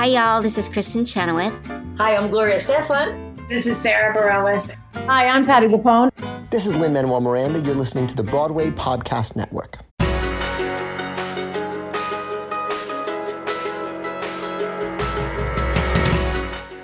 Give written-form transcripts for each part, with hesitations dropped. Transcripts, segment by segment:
Hi, y'all. This is Kristen Chenoweth. Hi, I'm Gloria Stefan. This is Sarah Bareilles. Hi, I'm Patty Lapone. This is Lin Manuel Miranda. You're listening to the Broadway Podcast Network.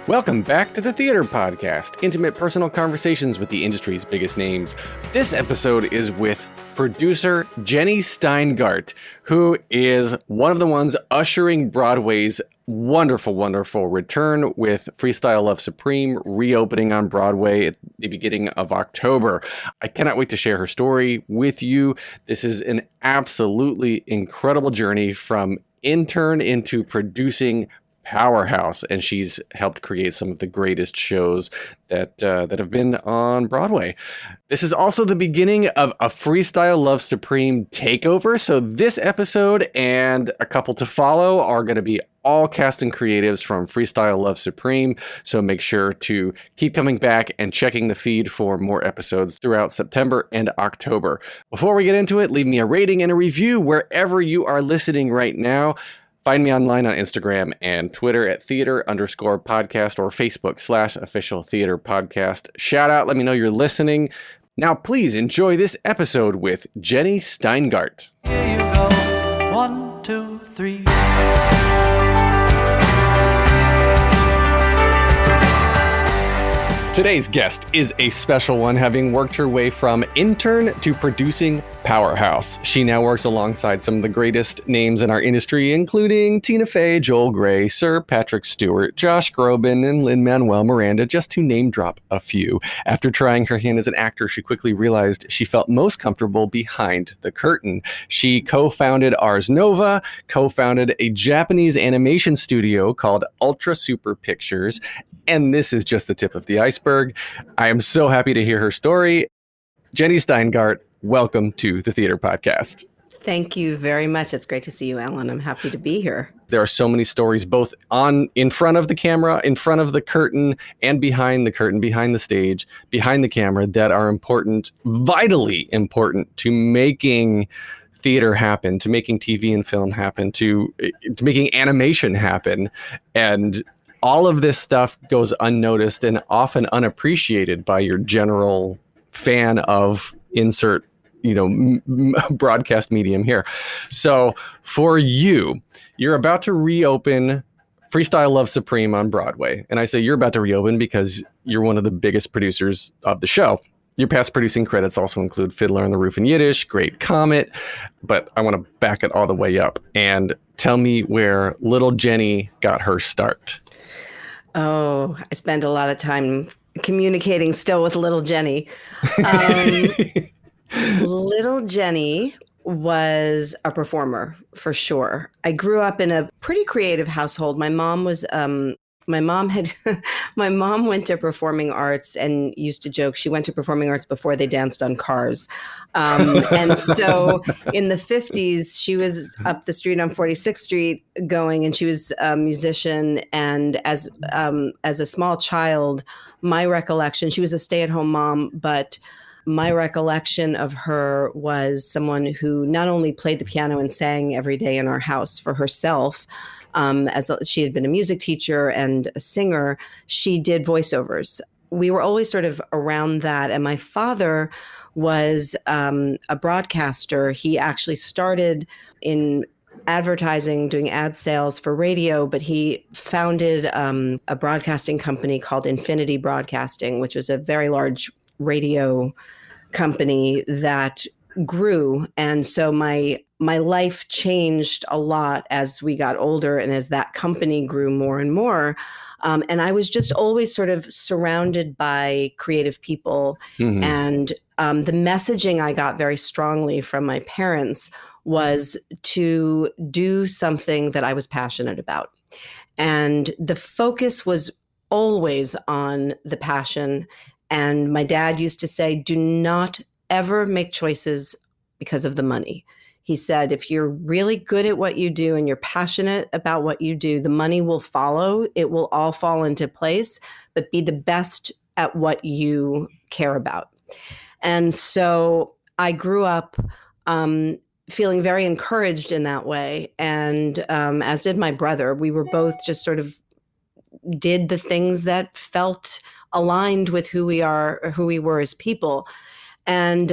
Welcome back to the Theater Podcast, intimate personal conversations with the industry's biggest names. This episode is with producer Jenny Steingart, who is one of the ones ushering Broadway's wonderful, wonderful return with Freestyle Love Supreme reopening on Broadway at the beginning of October. I cannot wait to share her story with you. This is an absolutely incredible journey from intern into producing Powerhouse, and she's helped create some of the greatest shows that have been on Broadway. This is also the beginning of a Freestyle Love Supreme takeover, so this episode and a couple to follow are going to be all cast and creatives from Freestyle Love Supreme, so make sure to keep coming back and checking the feed for more episodes throughout September and October. Before we get into it, leave me a rating and a review wherever you are listening right now. Find me online on Instagram and Twitter at theater_podcast or Facebook/official theater podcast. Shout out, let me know you're listening. Now, please enjoy this episode with Jenny Steingart. Here you go. 1, 2, 3. Today's guest is a special one, having worked her way from intern to producing Powerhouse. She now works alongside some of the greatest names in our industry, including Tina Fey, Joel Grey, Sir Patrick Stewart, Josh Groban, and Lin Manuel Miranda, just to name drop a few. After trying her hand as an actor, she quickly realized she felt most comfortable behind the curtain. She co-founded Ars Nova, co-founded a Japanese animation studio called Ultra Super Pictures, and this is just the tip of the iceberg. I am so happy to hear her story. Jenny Steingart, welcome to the Theater Podcast. Thank you very much. It's great to see you, Ellen. I'm happy to be here. There are so many stories, both in front of the camera, in front of the curtain, and behind the curtain, behind the stage, behind the camera, that are important, vitally important to making theater happen, to making TV and film happen, to making animation happen. And all of this stuff goes unnoticed and often unappreciated by your general fan of insert, broadcast medium here. So for you, you're about to reopen Freestyle Love Supreme on Broadway. And I say you're about to reopen because you're one of the biggest producers of the show. Your past producing credits also include Fiddler on the Roof in Yiddish, Great Comet, but I want to back it all the way up and tell me where little Jenny got her start. Oh, I spend a lot of time communicating still with little Jenny. Little Jenny was a performer for sure. I grew up in a pretty creative household. My mom went to performing arts and used to joke she went to performing arts before they danced on cars. And so in the 50s, she was up the street on 46th Street going, and she was a musician. And as a small child, my recollection, she was a stay-at-home mom, but my recollection of her was someone who not only played the piano and sang every day in our house for herself, as she had been a music teacher and a singer, she did voiceovers. We were always sort of around that. And my father was a broadcaster. He actually started in advertising, doing ad sales for radio, but he founded a broadcasting company called Infinity Broadcasting, which was a very large radio company that grew. And so my life changed a lot as we got older and as that company grew more and more. And I was just always sort of surrounded by creative people. Mm-hmm. And the messaging I got very strongly from my parents was to do something that I was passionate about. And the focus was always on the passion. And my dad used to say, do not ever make choices because of the money. He said, if you're really good at what you do and you're passionate about what you do, the money will follow. It will all fall into place, but be the best at what you care about. And so I grew up feeling very encouraged in that way. And as did my brother. We were both just sort of did the things that felt aligned with who we are, or who we were as people. And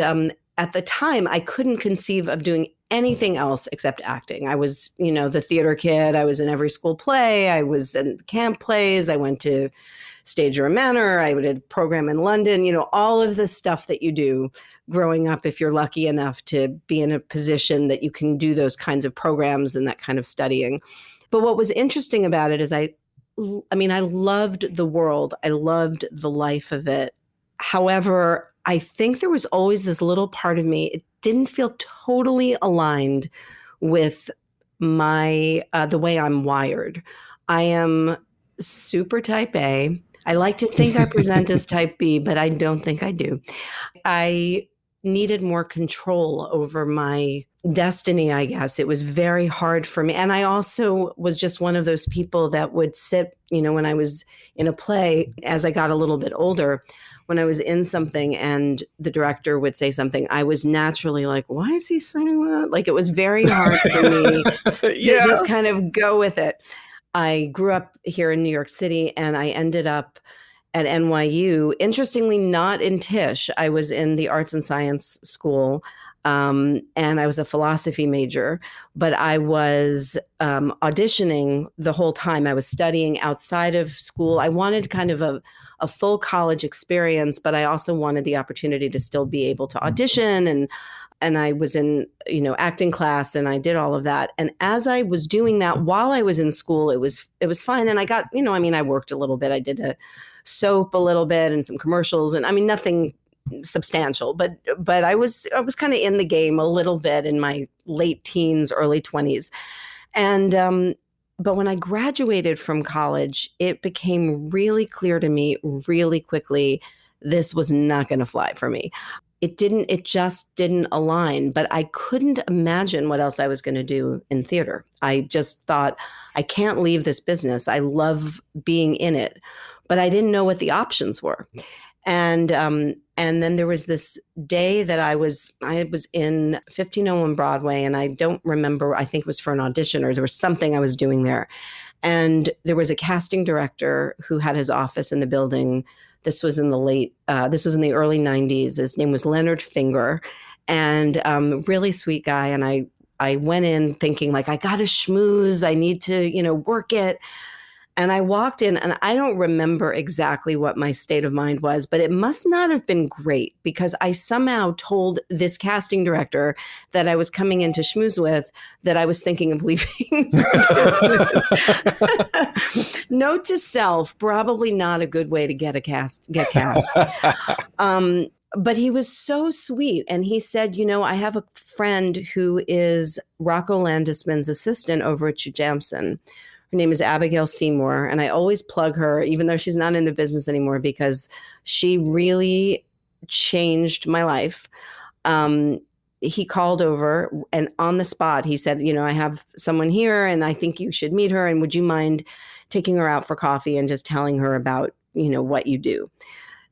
at the time, I couldn't conceive of doing anything else except acting. I was, the theater kid. I was in every school play. I was in camp plays. I went to Stage or Manor. I did a program in London, all of the stuff that you do growing up if you're lucky enough to be in a position that you can do those kinds of programs and that kind of studying. But what was interesting about it is I loved the world. I loved the life of it. However, I think there was always this little part of me, it didn't feel totally aligned with the way I'm wired. I am super type A. I like to think I present as type B, but I don't think I do. I needed more control over my destiny, I guess. It was very hard for me. And I also was just one of those people that would sit, when I was in a play, as I got a little bit older, when I was in something and the director would say something, I was naturally like, why is he saying that? Like, it was very hard for me to just kind of go with it. I grew up here in New York City and I ended up at NYU, interestingly, not in Tisch. I was in the arts and science school and I was a philosophy major, but I was auditioning the whole time. I was studying outside of school. I wanted kind of a full college experience, but I also wanted the opportunity to still be able to audition. And I was in, acting class and I did all of that. And as I was doing that while I was in school, it was fine. And I got, I worked a little bit. I did a soap a little bit and some commercials and nothing substantial, but I was kind of in the game a little bit in my late teens, early 20s. And, but when I graduated from college, it became really clear to me really quickly, this was not going to fly for me. It just didn't align, but I couldn't imagine what else I was going to do in theater. I just thought, I can't leave this business. I love being in it, but I didn't know what the options were. And then there was this day that I was in 1501 Broadway, and I don't remember, I think it was for an audition or there was something I was doing there. And there was a casting director who had his office in the building. This was in the early 90s. His name was Leonard Finger, and really sweet guy. And I went in thinking like, I got to schmooze. I need to, work it. And I walked in and I don't remember exactly what my state of mind was, but it must not have been great because I somehow told this casting director that I was coming in to schmooze with that I was thinking of leaving. Note to self, probably not a good way to get cast. But he was so sweet. And he said, I have a friend who is Rocco Landisman's assistant over at Jujamson. Her name is Abigail Seymour, and I always plug her, even though she's not in the business anymore, because she really changed my life. He called over, and on the spot, he said, I have someone here, and I think you should meet her, and would you mind taking her out for coffee and just telling her about, what you do?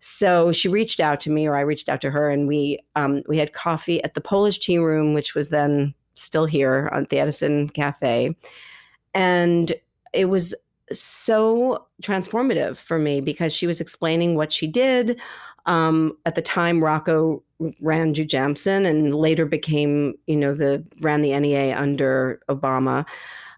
So she reached out to me, or I reached out to her, and we had coffee at the Polish Tea Room, which was then still here at the Edison Cafe. And it was so transformative for me because she was explaining what she did. At the time, Rocco ran Jujamson and later became, ran the NEA under Obama.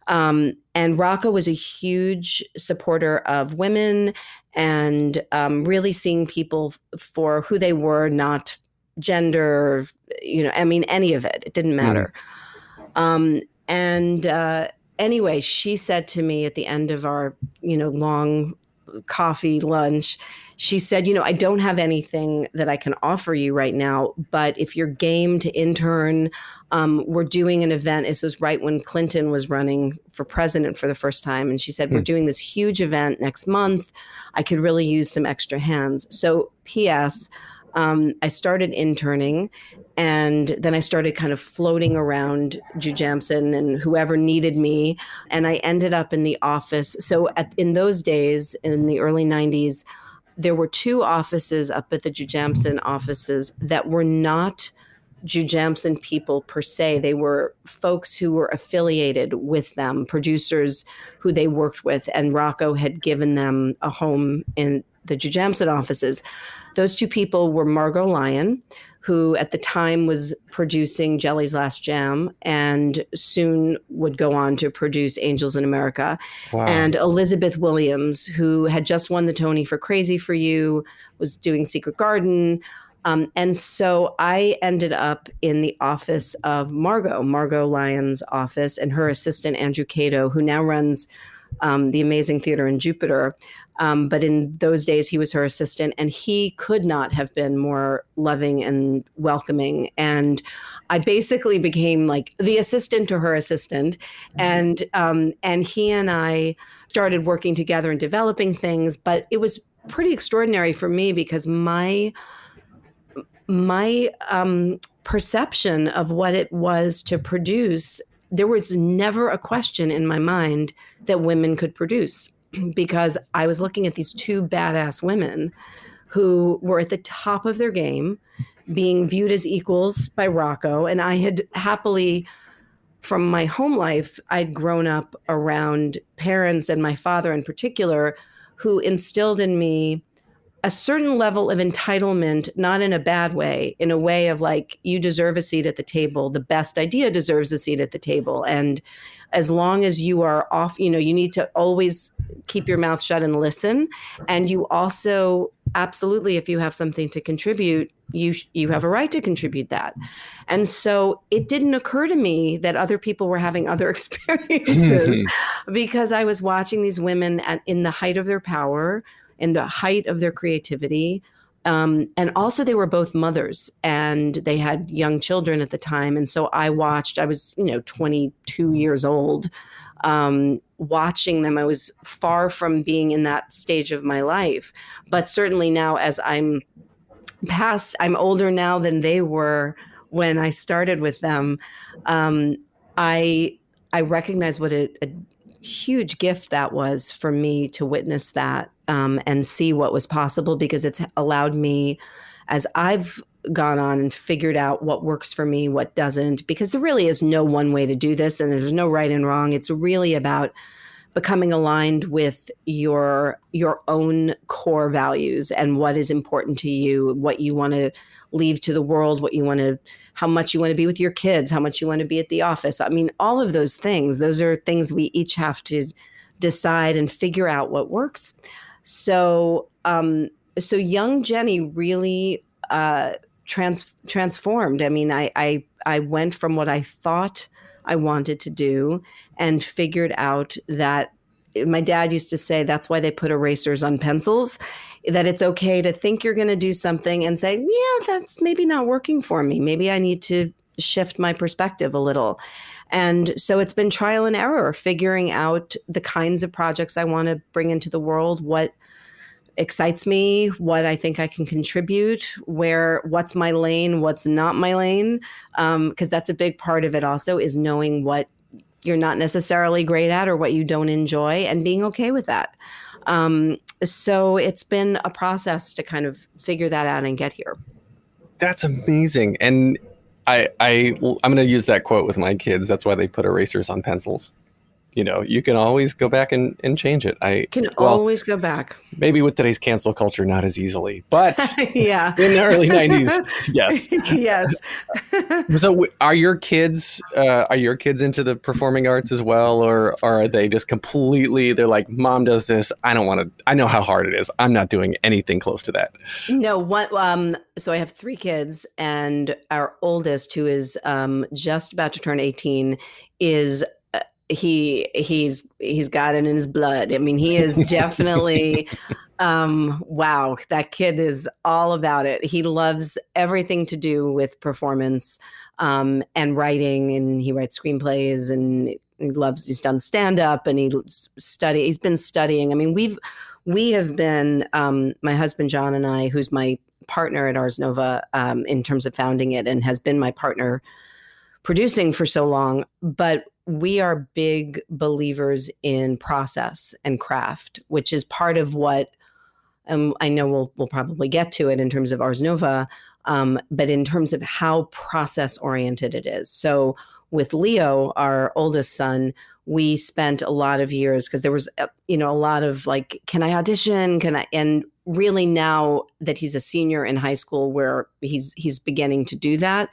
And Rocco was a huge supporter of women and really seeing people for who they were, not gender, any of it. It didn't matter. Anyway, she said to me at the end of our, long coffee lunch, she said, I don't have anything that I can offer you right now, but if you're game to intern, we're doing an event. This was right when Clinton was running for president for the first time. And she said, we're doing this huge event next month. I could really use some extra hands. So P.S., I started interning, and then I started kind of floating around Jujamson and whoever needed me. And I ended up in the office. So in those days, in the early 90s, there were two offices up at the Jujamson offices that were not Jujamcyn people per se. They were folks who were affiliated with them, producers who they worked with, and Rocco had given them a home in the Jujamcyn offices. Those two people were Margo Lion, who at the time was producing Jelly's Last Jam and soon would go on to produce Angels in America. Wow. And Elizabeth Williams, who had just won the Tony for Crazy for You, was doing Secret Garden. And so I ended up in the office of Margo Lion's office, and her assistant, Andrew Cato, who now runs the Amazing Theater in Jupiter. But in those days, he was her assistant, and he could not have been more loving and welcoming. And I basically became like the assistant to her assistant. And he and I started working together and developing things. But it was pretty extraordinary for me because my perception of what it was to produce, there was never a question in my mind that women could produce, because I was looking at these two badass women who were at the top of their game, being viewed as equals by Rocco. And I had happily, from my home life, I'd grown up around parents, and my father in particular, who instilled in me a certain level of entitlement, not in a bad way, in a way of like, you deserve a seat at the table. The best idea deserves a seat at the table. And as long as you are off, you need to always keep your mouth shut and listen. And you also, absolutely, if you have something to contribute, you have a right to contribute that. And so it didn't occur to me that other people were having other experiences because I was watching these women in the height of their power, in the height of their creativity. And also they were both mothers and they had young children at the time. And so I was, 22 years old, watching them. I was far from being in that stage of my life, but certainly now as I'm older now than they were when I started with them. I recognize what a huge gift that was for me to witness that and see what was possible, because it's allowed me, as I've gone on and figured out what works for me, what doesn't, because there really is no one way to do this and there's no right and wrong. It's really about becoming aligned with your own core values and what is important to you, what you want to leave to the world, how much you want to be with your kids, how much you want to be at the office. I mean, all of those things, those are things we each have to decide and figure out what works. So young Jenny really transformed. I mean, I went from what I thought I wanted to do and figured out that my dad used to say that's why they put erasers on pencils, that it's okay to think you're going to do something and say, yeah, that's maybe not working for me. Maybe I need to shift my perspective a little. And so it's been trial and error, figuring out the kinds of projects I want to bring into the world, what excites me, what I think I can contribute, what's my lane, what's not my lane. Because that's a big part of it also, is knowing what you're not necessarily great at or what you don't enjoy and being okay with that. So it's been a process to kind of figure that out and get here. That's amazing. And I'm going to use that quote with my kids. That's why they put erasers on pencils. You can always go back and change it. Always go back. Maybe with today's cancel culture, not as easily, but yeah, in the early 90s, yes. Yes. So are your kids into the performing arts as well? Or are they just completely, they're like, Mom does this, I know how hard it is. I'm not doing anything close to that. No, so I have 3 kids, and our oldest, who is just about to turn 18, is he's got it in his blood. I mean, he is definitely, wow, that kid is all about it. He loves everything to do with performance, and writing, and he writes screenplays, and he's done stand-up, and he's been studying. I mean, we have been, my husband, John, and I, who's my partner at Ars Nova, in terms of founding it, and has been my partner producing for so long, but we are big believers in process and craft, which is part of what I know we'll probably get to it in terms of Ars Nova, but in terms of how process oriented it is. So with Leo, our oldest son, we spent a lot of years because there was, a lot of like, can I audition? And really now that he's a senior in high school where he's beginning to do that.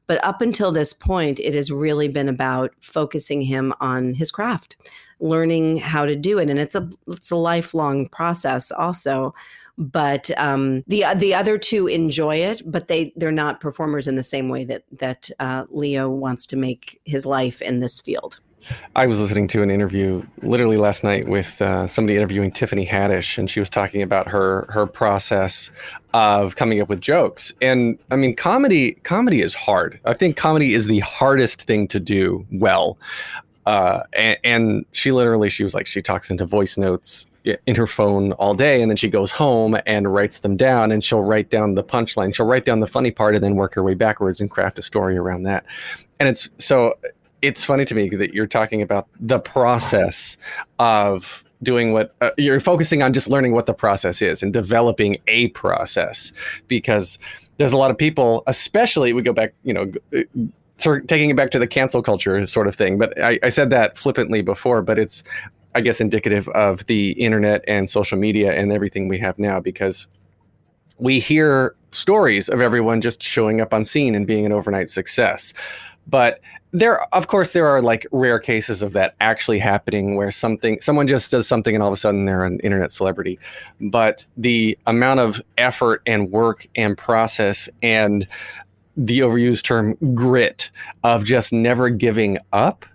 But up until this point, it has really been about focusing him on his craft, learning how to do it. And it's a lifelong process also. But the other two enjoy it, but they're not performers in the same way that Leo wants to make his life in this field. I was listening to an interview literally last night with somebody interviewing Tiffany Haddish, and she was talking about her process of coming up with jokes. And I mean, comedy is hard. I think comedy is the hardest thing to do well. And she was like, she talks into voice notes in her phone all day, and then she goes home and writes them down, and she'll write down the punchline. She'll write down the funny part and then work her way backwards and craft a story around that. And it's funny to me that you're talking about the process of doing what you're focusing on, just learning what the process is and developing a process, because there's a lot of people, especially we go back, sort of taking it back to the cancel culture sort of thing. But I said that flippantly before, but it's, I guess, indicative of the internet and social media and everything we have now, because we hear stories of everyone just showing up on scene and being an overnight success. But there are like rare cases of that actually happening where someone just does something and all of a sudden they're an internet celebrity. But the amount of effort and work and process and the overused term grit of just never giving up,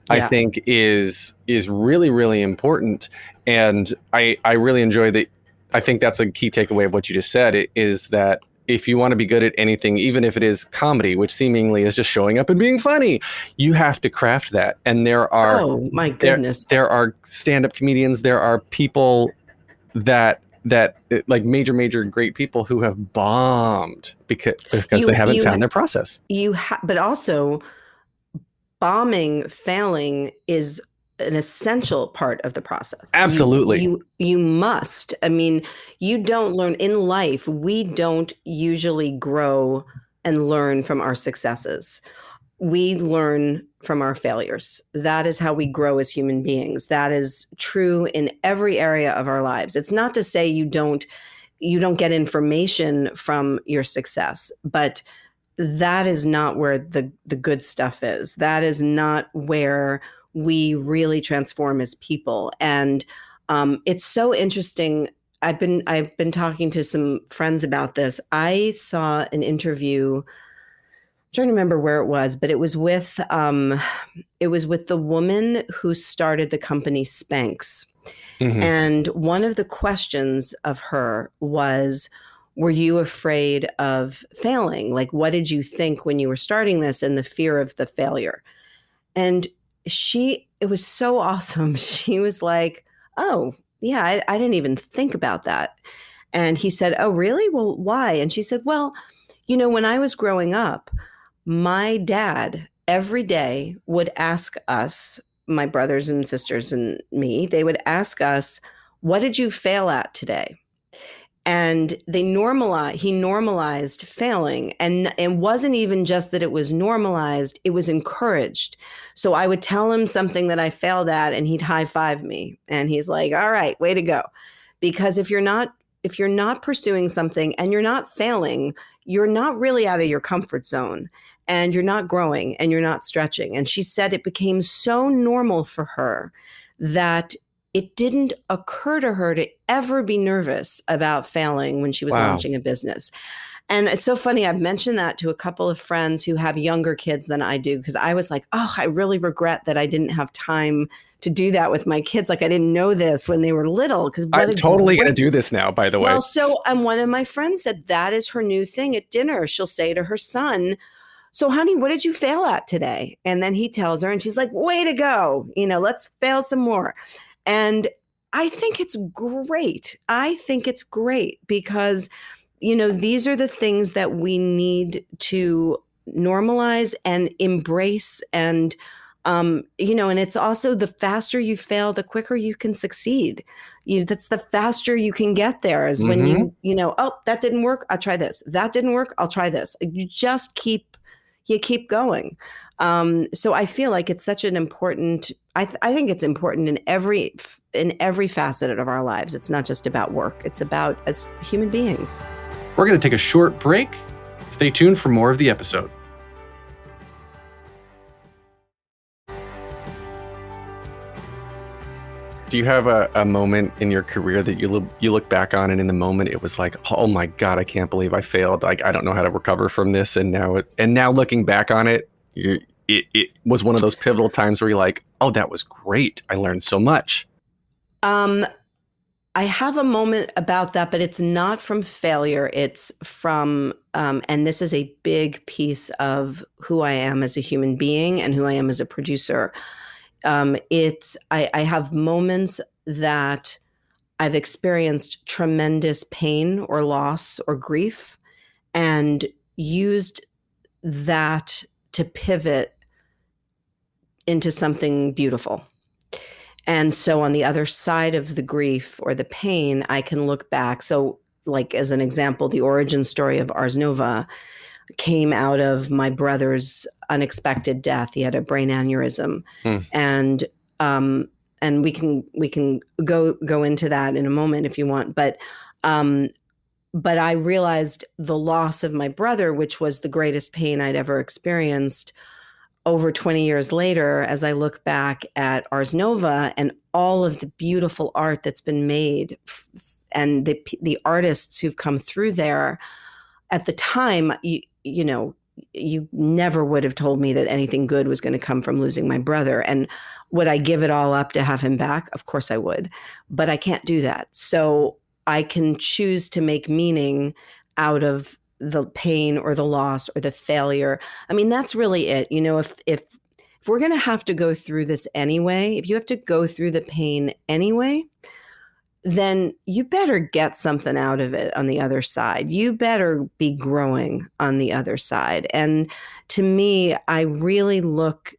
I think is really, really important. And I really enjoy that. I think that's a key takeaway of what you just said, is that if you want to be good at anything, even if it is comedy, which seemingly is just showing up and being funny, you have to craft that. And there are, oh my goodness, there are stand-up comedians, there are people that like major great people who have bombed because they haven't found their process. But also failing is an essential part of the process. Absolutely. You must. I mean, you don't learn in life. We don't usually grow and learn from our successes. We learn from our failures. That is how we grow as human beings. That is true in every area of our lives. It's not to say you don't get information from your success, but that is not where the good stuff is. That is not where we really transform as people. And it's so interesting. I've been talking to some friends about this. I saw an interview, I'm trying to remember where it was, but it was with the woman who started the company Spanx. Mm-hmm. And one of the questions of her was, were you afraid of failing? Like, what did you think when you were starting this, and the fear of the failure? And it was so awesome. She was like, oh yeah, I didn't even think about that. And he said, oh really? Well, why? And she said, well, when I was growing up, my dad every day would ask us, my brothers and sisters and me, they would ask us, what did you fail at today? And he normalized failing. And it wasn't even just that it was normalized, it was encouraged. So I would tell him something that I failed at and he'd high five me. And he's like, all right, way to go. Because if you're not pursuing something and you're not failing, you're not really out of your comfort zone, and you're not growing and you're not stretching. And she said it became so normal for her that it didn't occur to her to ever be nervous about failing when she was launching a business. And it's so funny. I've mentioned that to a couple of friends who have younger kids than I do, because I was like, oh, I really regret that I didn't have time to do that with my kids. Like, I didn't know this when they were little. Because I'm totally going to do this now, by the way. Well, one of my friends said that is her new thing at dinner. She'll say to her son, so honey, what did you fail at today? And then he tells her and she's like, way to go. Let's fail some more. And I think it's great. Because, these are the things that we need to normalize and embrace and And it's also the faster you fail, the quicker you can succeed. That's the faster you can get there is when oh, that didn't work. I'll try this. That didn't work. I'll try this. You just keep going. So I feel like it's such an important, I think it's important in every facet of our lives. It's not just about work. It's about as human beings. We're going to take a short break. Stay tuned for more of the episode. Do you have a moment in your career that you look back on, and in the moment it was like, oh my God, I can't believe I failed. Like, I don't know how to recover from this. And now looking back on it, it was one of those pivotal times where you're like, oh, that was great. I learned so much. I have a moment about that, but it's not from failure. It's from, and this is a big piece of who I am as a human being and who I am as a producer. I have moments that I've experienced tremendous pain or loss or grief and used that to pivot into something beautiful. And so on the other side of the grief or the pain, I can look back. So like, as an example, the origin story of Ars Nova came out of my brother's unexpected death. He had a brain aneurysm. And we can go into that in a moment if you want. But I realized the loss of my brother, which was the greatest pain I'd ever experienced, over 20 years later, as I look back at Ars Nova and all of the beautiful art that's been made and the artists who've come through there. At the time, you never would have told me that anything good was going to come from losing my brother. And would I give it all up to have him back? Of course I would, but I can't do that. So I can choose to make meaning out of the pain or the loss or the failure. I mean, that's really it. If we're going to have to go through this anyway, if you have to go through the pain anyway, then you better get something out of it on the other side. You better be growing on the other side. And to me, I really look,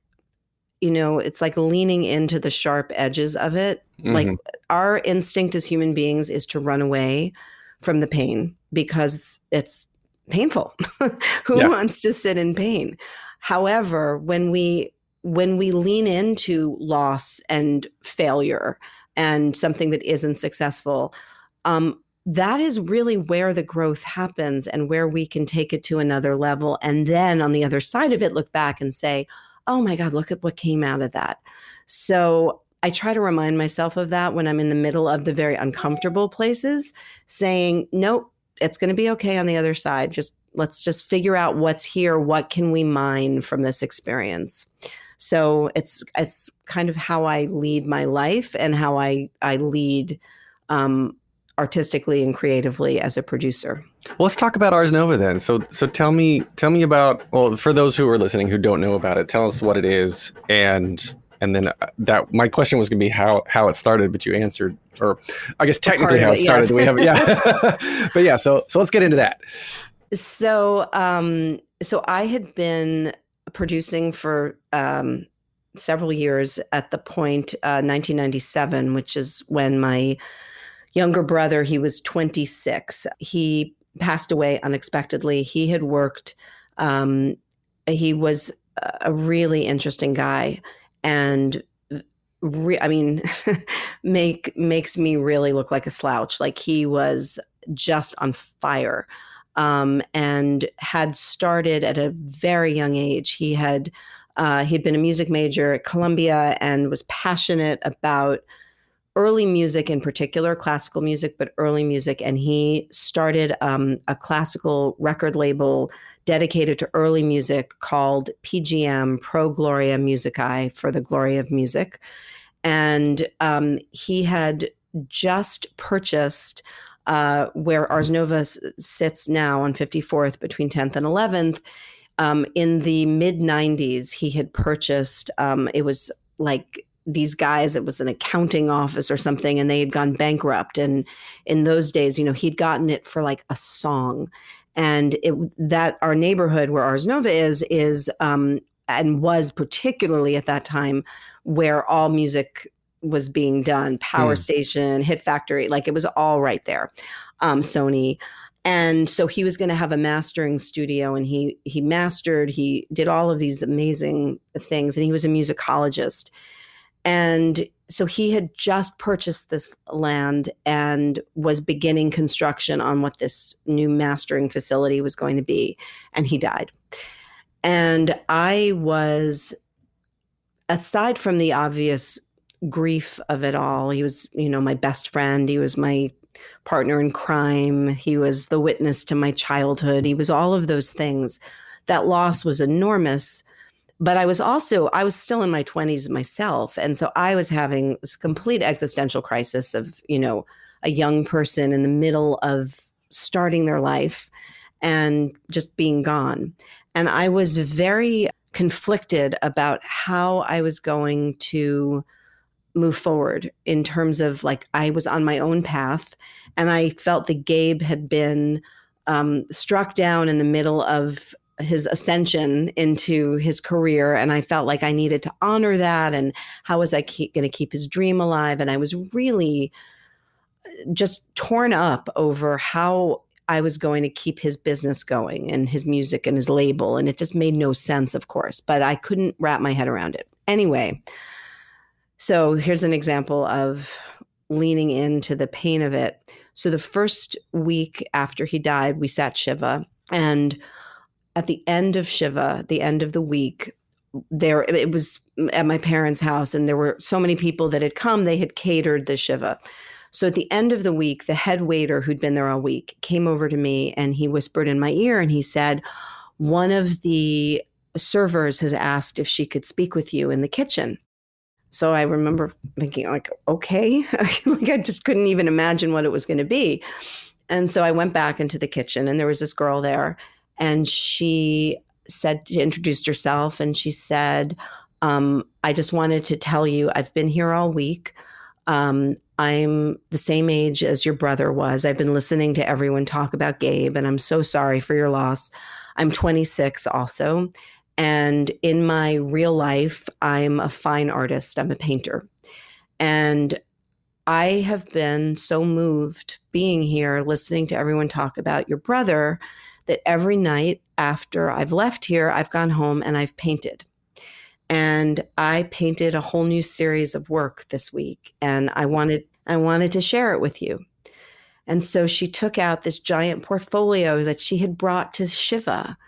it's like leaning into the sharp edges of it. Mm-hmm. Like, our instinct as human beings is to run away from the pain because it's painful. Who wants to sit in pain? However, when we lean into loss and failure and something that isn't successful, that is really where the growth happens and where we can take it to another level. And then on the other side of it, look back and say, oh my God, look at what came out of that. So I try to remind myself of that when I'm in the middle of the very uncomfortable places, saying, nope, it's going to be okay on the other side. Let's just figure out what's here. What can we mine from this experience? So it's kind of how I lead my life and how I lead artistically and creatively as a producer. Well, let's talk about Ars Nova then. So tell me about, well, for those who are listening who don't know about it, tell us what it is, and then that my question was going to be how it started, but you answered, or I guess technically how it started. Yes. We have but yeah. So let's get into that. So I had been producing for several years at the point 1997, which is when my younger brother, he was 26. He passed away unexpectedly. He had worked. He was a really interesting guy, and makes me really look like a slouch. Like, he was just on fire. And had started at a very young age. He'd been a music major at Columbia and was passionate about early music, in particular, classical music, but early music. And he started a classical record label dedicated to early music called PGM, Pro Gloria Musicae, for the glory of music. And he had just purchased where Ars Nova sits now on 54th between 10th and 11th. In the mid-90s, he had purchased, it was like these guys, it was an accounting office or something, and they had gone bankrupt. And in those days, he'd gotten it for like a song. And that our neighborhood where Ars Nova is and was particularly at that time where all music was being done. Power Station, Hit Factory, like it was all right there. Sony. And so he was going to have a mastering studio, and he mastered, he did all of these amazing things, and he was a musicologist. And so he had just purchased this land and was beginning construction on what this new mastering facility was going to be. And he died. And I was, aside from the obvious grief of it all, he was, my best friend. He was my partner in crime. He was the witness to my childhood. He was all of those things. That loss was enormous. But I was still in my 20s myself. And so I was having this complete existential crisis of, a young person in the middle of starting their life and just being gone. And I was very conflicted about how I was going to move forward in terms of, like, I was on my own path, and I felt that Gabe had been struck down in the middle of his ascension into his career. And I felt like I needed to honor that. And how was I going to keep his dream alive? And I was really just torn up over how I was going to keep his business going and his music and his label. And it just made no sense, of course, but I couldn't wrap my head around it. Anyway, so here's an example of leaning into the pain of it. So the first week after he died, we sat Shiva, and at the end of Shiva, the end of the week, it was at my parents' house, and there were so many people that had come, they had catered the Shiva. So at the end of the week, the head waiter who'd been there all week came over to me, and he whispered in my ear, and he said, one of the servers has asked if she could speak with you in the kitchen. So I remember thinking, like, okay, like I just couldn't even imagine what it was going to be. And so I went back into the kitchen, and there was this girl there, and she introduced herself, and she said, I just wanted to tell you, I've been here all week. I'm the same age as your brother was. I've been listening to everyone talk about Gabe, and I'm so sorry for your loss. I'm 26 also. And in my real life, I'm a fine artist. I'm a painter. And I have been so moved being here, listening to everyone talk about your brother, that every night after I've left here, I've gone home and I've painted. And I painted a whole new series of work this week, and I wanted to share it with you. And so she took out this giant portfolio that she had brought to Shiva,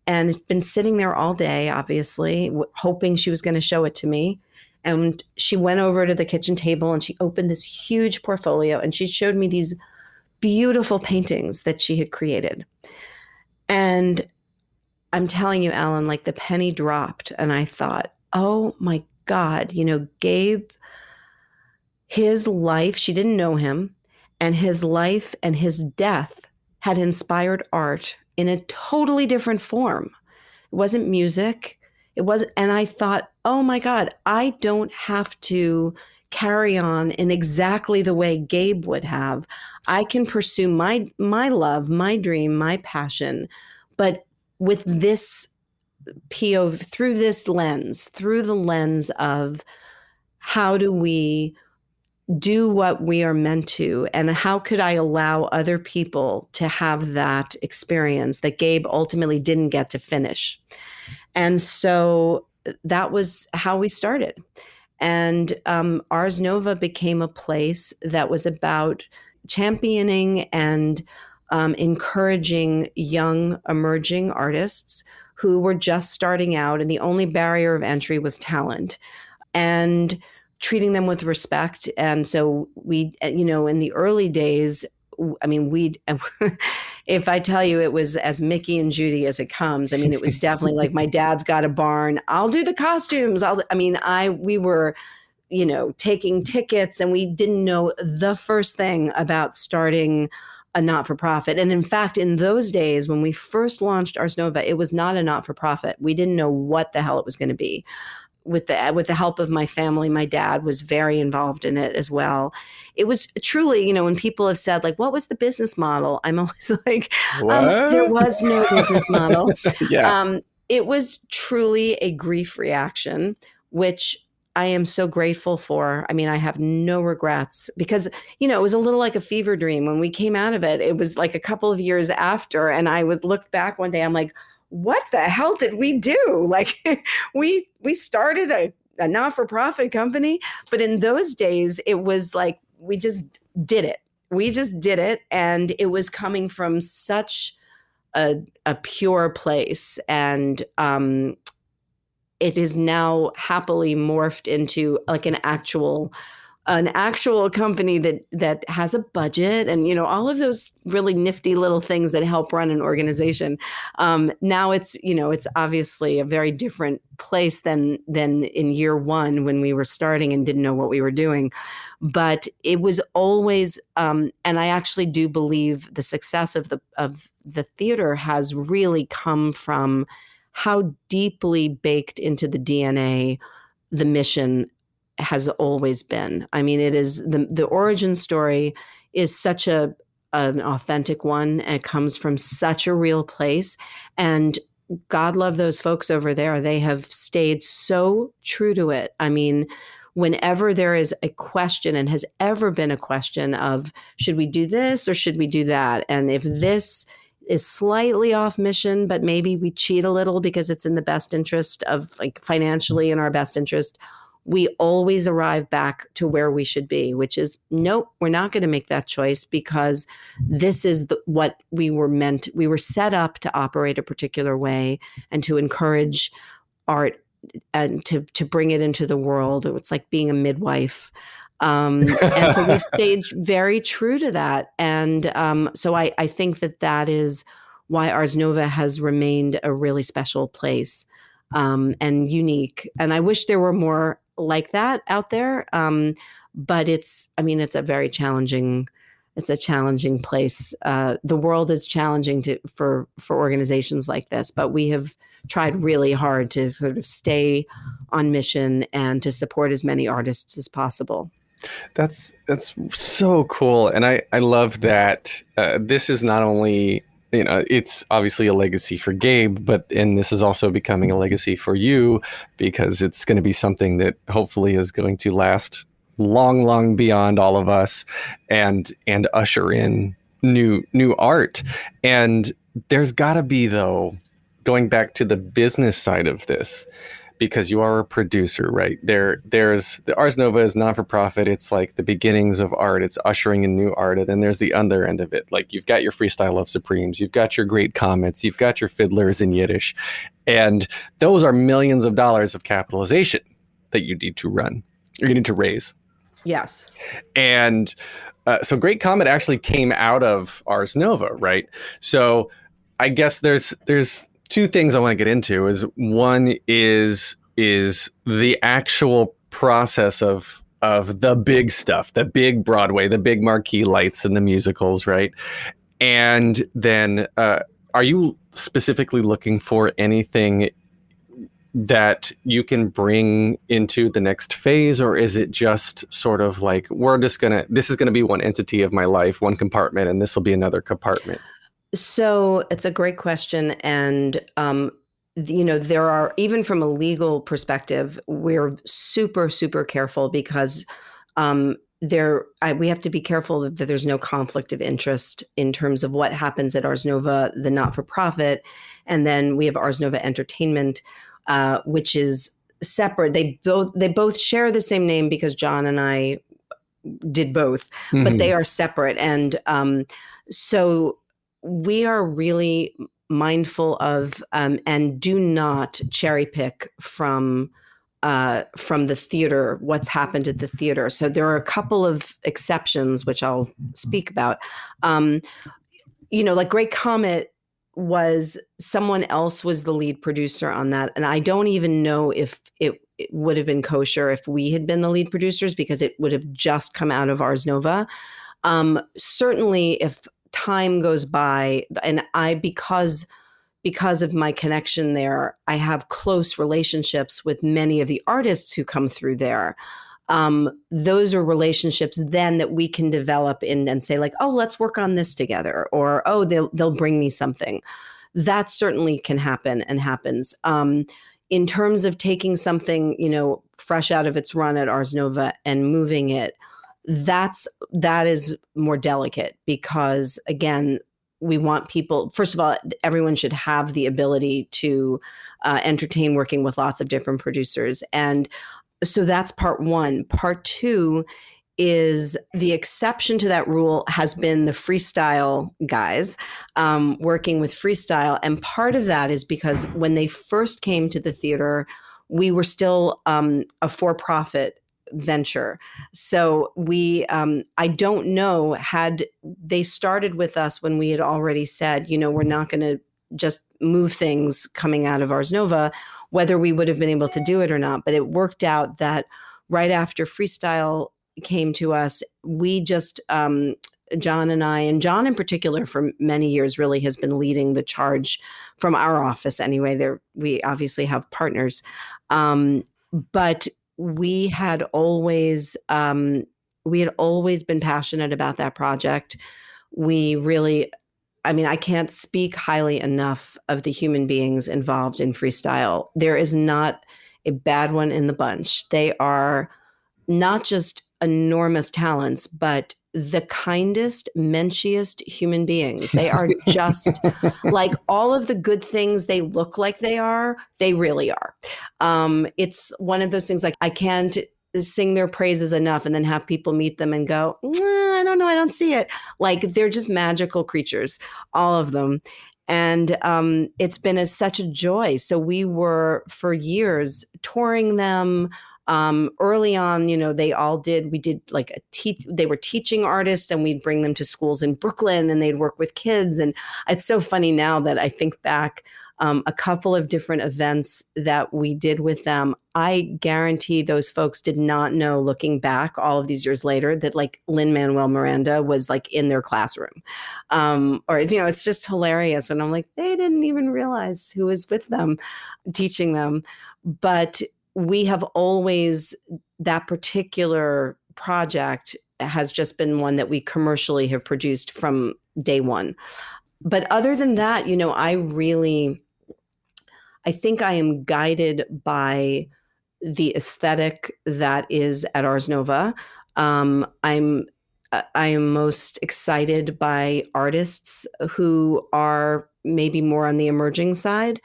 and it's been sitting there all day, obviously, hoping she was going to show it to me. And she went over to the kitchen table, and she opened this huge portfolio, and she showed me these beautiful paintings that she had created. And I'm telling you, Alan, like the penny dropped, and I thought, oh my God, Gabe, his life, she didn't know him, and his life and his death had inspired art in a totally different form. It wasn't music. And I thought, oh my God, I don't have to carry on in exactly the way Gabe would have. I can pursue my love, my dream, my passion, but with this POV, through the lens of how do we do what we are meant to, and how could I allow other people to have that experience that Gabe ultimately didn't get to finish. And so that was how we started. And Ars Nova became a place that was about championing and encouraging young emerging artists who were just starting out, and the only barrier of entry was talent, and treating them with respect. And so we, in the early days, if I tell you it was as Mickey and Judy as it comes, it was definitely like, my dad's got a barn, I'll do the costumes. We were, taking tickets, and we didn't know the first thing about starting a not-for-profit. And in fact, in those days, when we first launched Ars Nova, it was not a not-for-profit. We didn't know what the hell it was going to be. With the help of my family, my dad was very involved in it as well. It was truly, when people have said, like, what was the business model? I'm always like, there was no business model. Yeah. It was truly a grief reaction, which I am so grateful for. I mean, I have no regrets because, it was a little like a fever dream. When we came out of it, it was like a couple of years after. And I would look back one day, I'm like, what the hell did we do? Like we started a not-for-profit company, but in those days, it was like, we just did it. And it was coming from such a pure place. And it is now happily morphed into like an actual company that has a budget and, all of those really nifty little things that help run an organization. Now it's obviously a very different place than in year one when we were starting and didn't know what we were doing. But it was always, and I actually do believe the success of the theater has really come from how deeply baked into the DNA the mission has always been. I mean, it is the origin story is such an authentic one, and it comes from such a real place. And God love those folks over there. They have stayed so true to it. I mean, whenever there is a question, and has ever been a question of, should we do this or should we do that? And if this is slightly off mission, but maybe we cheat a little because it's in the best interest of, like, financially in our best interest, we always arrive back to where we should be, which is, nope, we're not going to make that choice because this is what we were set up to operate a particular way and to encourage art and to bring it into the world. It's like being a midwife. And so we've stayed very true to that. And so I think that is why Ars Nova has remained a really special place and unique. And I wish there were more like that out there. But it's a very challenging, place. The world is challenging for organizations like this, but we have tried really hard to sort of stay on mission and to support as many artists as possible. That's so cool. And I love that this is not only, it's obviously a legacy for Gabe, and this is also becoming a legacy for you, because it's going to be something that hopefully is going to last long, long beyond all of us and usher in new art. And there's got to be, though, going back to the business side of this, because you are a producer, right? There's the Ars Nova is not-for-profit. It's like the beginnings of art. It's ushering in new art. And then there's the other end of it. Like, you've got your Freestyle Love Supremes. You've got your Great Comets. You've got your Fiddlers in Yiddish. And those are millions of dollars of capitalization that you need to run, or you need to raise. Yes. And so Great Comet actually came out of Ars Nova, right? So I guess there's two things I want to get into. Is one is the actual process of the big stuff, the big Broadway, the big marquee lights and the musicals, right? And then are you specifically looking for anything that you can bring into the next phase, or is it just sort of like, this is gonna be one entity of my life, one compartment, and this will be another compartment? So it's a great question. And, there are, even from a legal perspective, we're super, super careful because we have to be careful that there's no conflict of interest in terms of what happens at Ars Nova, the not-for-profit. And then we have Ars Nova Entertainment, which is separate. They both share the same name because John and I did both, but they are separate. And so we are really mindful of and do not cherry pick from the theater, what's happened at the theater. So there are a couple of exceptions, which I'll speak about. Like Great Comet someone else was the lead producer on that. And I don't even know if it would have been kosher if we had been the lead producers, because it would have just come out of Ars Nova. Certainly if time goes by, and because of my connection there, I have close relationships with many of the artists who come through there. Those are relationships then that we can develop and say, like, oh, let's work on this together, or, oh, they'll bring me something. that certainly can happen and happens. In terms of taking something, fresh out of its run at Ars Nova and moving it, that is more delicate because, again, we want people, first of all, everyone should have the ability to entertain working with lots of different producers. And so that's part one. Part two is the exception to that rule has been the freestyle guys working with freestyle. And part of that is because when they first came to the theater, we were still a for-profit venture. So I don't know, had they started with us when we had already said, we're not going to just move things coming out of Ars Nova, whether we would have been able to do it or not. But it worked out that right after freestyle came to us, we just, John and I, and John in particular for many years really has been leading the charge from our office anyway. We obviously have partners. But we had always been passionate about that project. We really, I can't speak highly enough of the human beings involved in freestyle. There is not a bad one in the bunch. They are not just enormous talents, but the kindest, menschiest human beings. They are just like all of the good things they look like they are, they really are. It's one of those things like I can't sing their praises enough and then have people meet them and go, I don't know, I don't see it. Like they're just magical creatures, all of them. And it's been such a joy. So we were for years touring them. Early on, we did like they were teaching artists and we'd bring them to schools in Brooklyn and they'd work with kids. And it's so funny now that I think back, a couple of different events that we did with them. I guarantee those folks did not know, looking back all of these years later, that like Lin Manuel Miranda was like in their classroom. It's just hilarious. And I'm like, they didn't even realize who was with them, teaching them. But we have always, that particular project has just been one that we commercially have produced from day one. But other than that, I think I am guided by the aesthetic that is at Ars Nova. I am most excited by artists who are maybe more on the emerging side.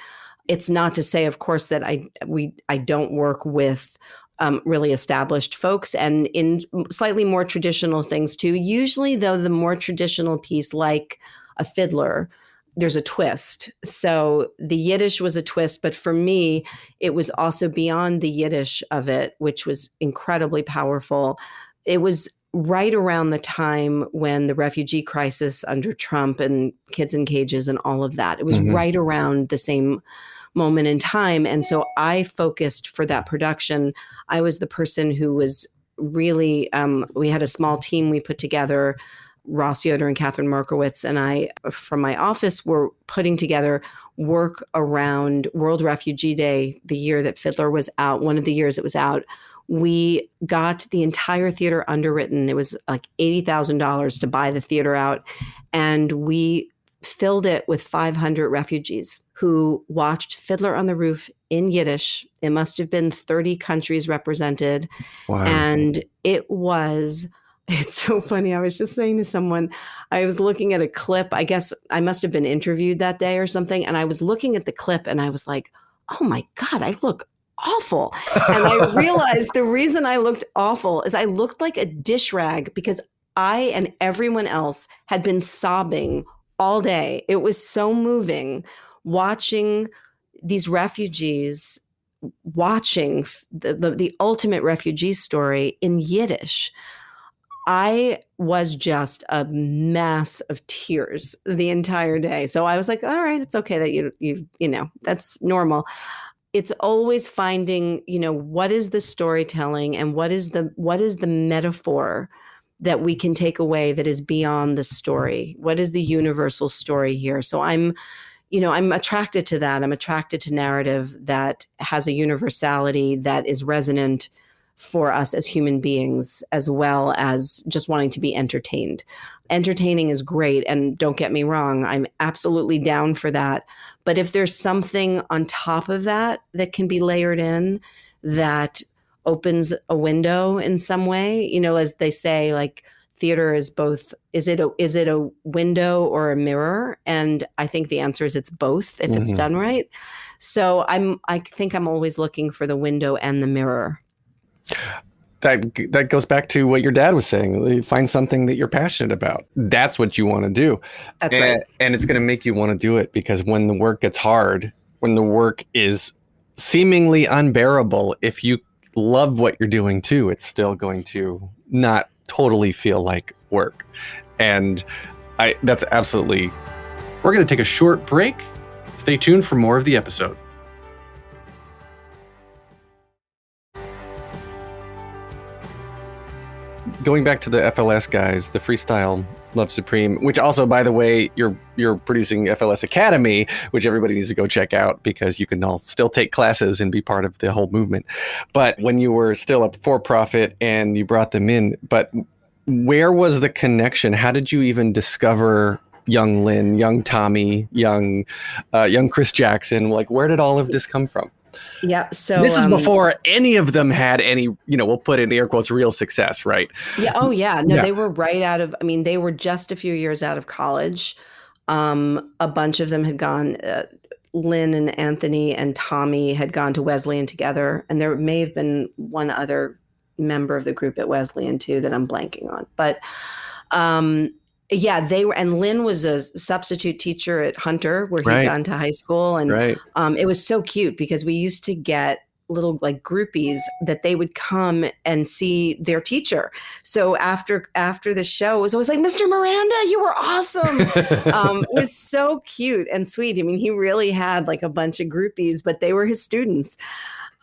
It's not to say, of course, that I don't work with really established folks and in slightly more traditional things too. Usually, though, the more traditional piece, like a Fiddler, there's a twist. So the Yiddish was a twist, but for me, it was also beyond the Yiddish of it, which was incredibly powerful. It was right around the time when the refugee crisis under Trump and Kids in Cages and all of that. It was right around the same moment in time. And so I focused for that production. I was the person who was really, we had a small team we put together. Ross Yoder and Catherine Markowitz and I, from my office, were putting together work around World Refugee Day, the year that Fiddler was out, one of the years it was out. We got the entire theater underwritten. It was like $80,000 to buy the theater out. And we filled it with 500 refugees who watched Fiddler on the Roof in Yiddish. It must have been 30 countries represented. Wow. And it's so funny. I was just saying to someone, I was looking at a clip. I guess I must have been interviewed that day or something. And I was looking at the clip and I was like, oh my God, I look awful. And I realized the reason I looked awful is I looked like a dish rag because I and everyone else had been sobbing all day. It was so moving watching these refugees, watching the ultimate refugee story in Yiddish. I was just a mass of tears the entire day. So I was like, all right, it's okay that you that's normal. It's always finding, what is the storytelling and what is the metaphor that we can take away that is beyond the story? What is the universal story here? So I'm attracted to that. I'm attracted to narrative that has a universality that is resonant for us as human beings, as well as just wanting to be entertained. Entertaining is great. And don't get me wrong, I'm absolutely down for that. But if there's something on top of that that can be layered in that opens a window in some way, as they say, like, theater is both, is it a window or a mirror? And I think the answer is it's both if it's done right. So I think I'm always looking for the window and the mirror. That goes back to what your dad was saying. Find something that you're passionate about. That's what you want to do. That's right. And it's going to make you want to do it, because when the work gets hard, when the work is seemingly unbearable, if you love what you're doing too, it's still going to not totally feel like work. And that's absolutely. We're going to take a short break. Stay tuned for more of the episode. Going back to the FLS guys, the Freestyle Love Supreme, which also, by the way, you're producing FLS Academy, which everybody needs to go check out, because you can all still take classes and be part of the whole movement. But when you were still a for-profit and you brought them in, but where was the connection? How did you even discover young Lin, young Tommy, young Chris Jackson? Like, where did all of this come from? Yeah. So this is before any of them had any, we'll put in air quotes, real success, right? Yeah. Oh, yeah. No, They were right out of, they were just a few years out of college. A bunch of them had gone, Lin and Anthony and Tommy had gone to Wesleyan together. And there may have been one other member of the group at Wesleyan too that I'm blanking on. But yeah, they were, and Lin was a substitute teacher at Hunter, where he'd gone to high school. And it was so cute, because we used to get little like groupies that they would come and see their teacher. So after the show, it was always like, Mr. Miranda, you were awesome. It was so cute and sweet. He really had like a bunch of groupies, but they were his students.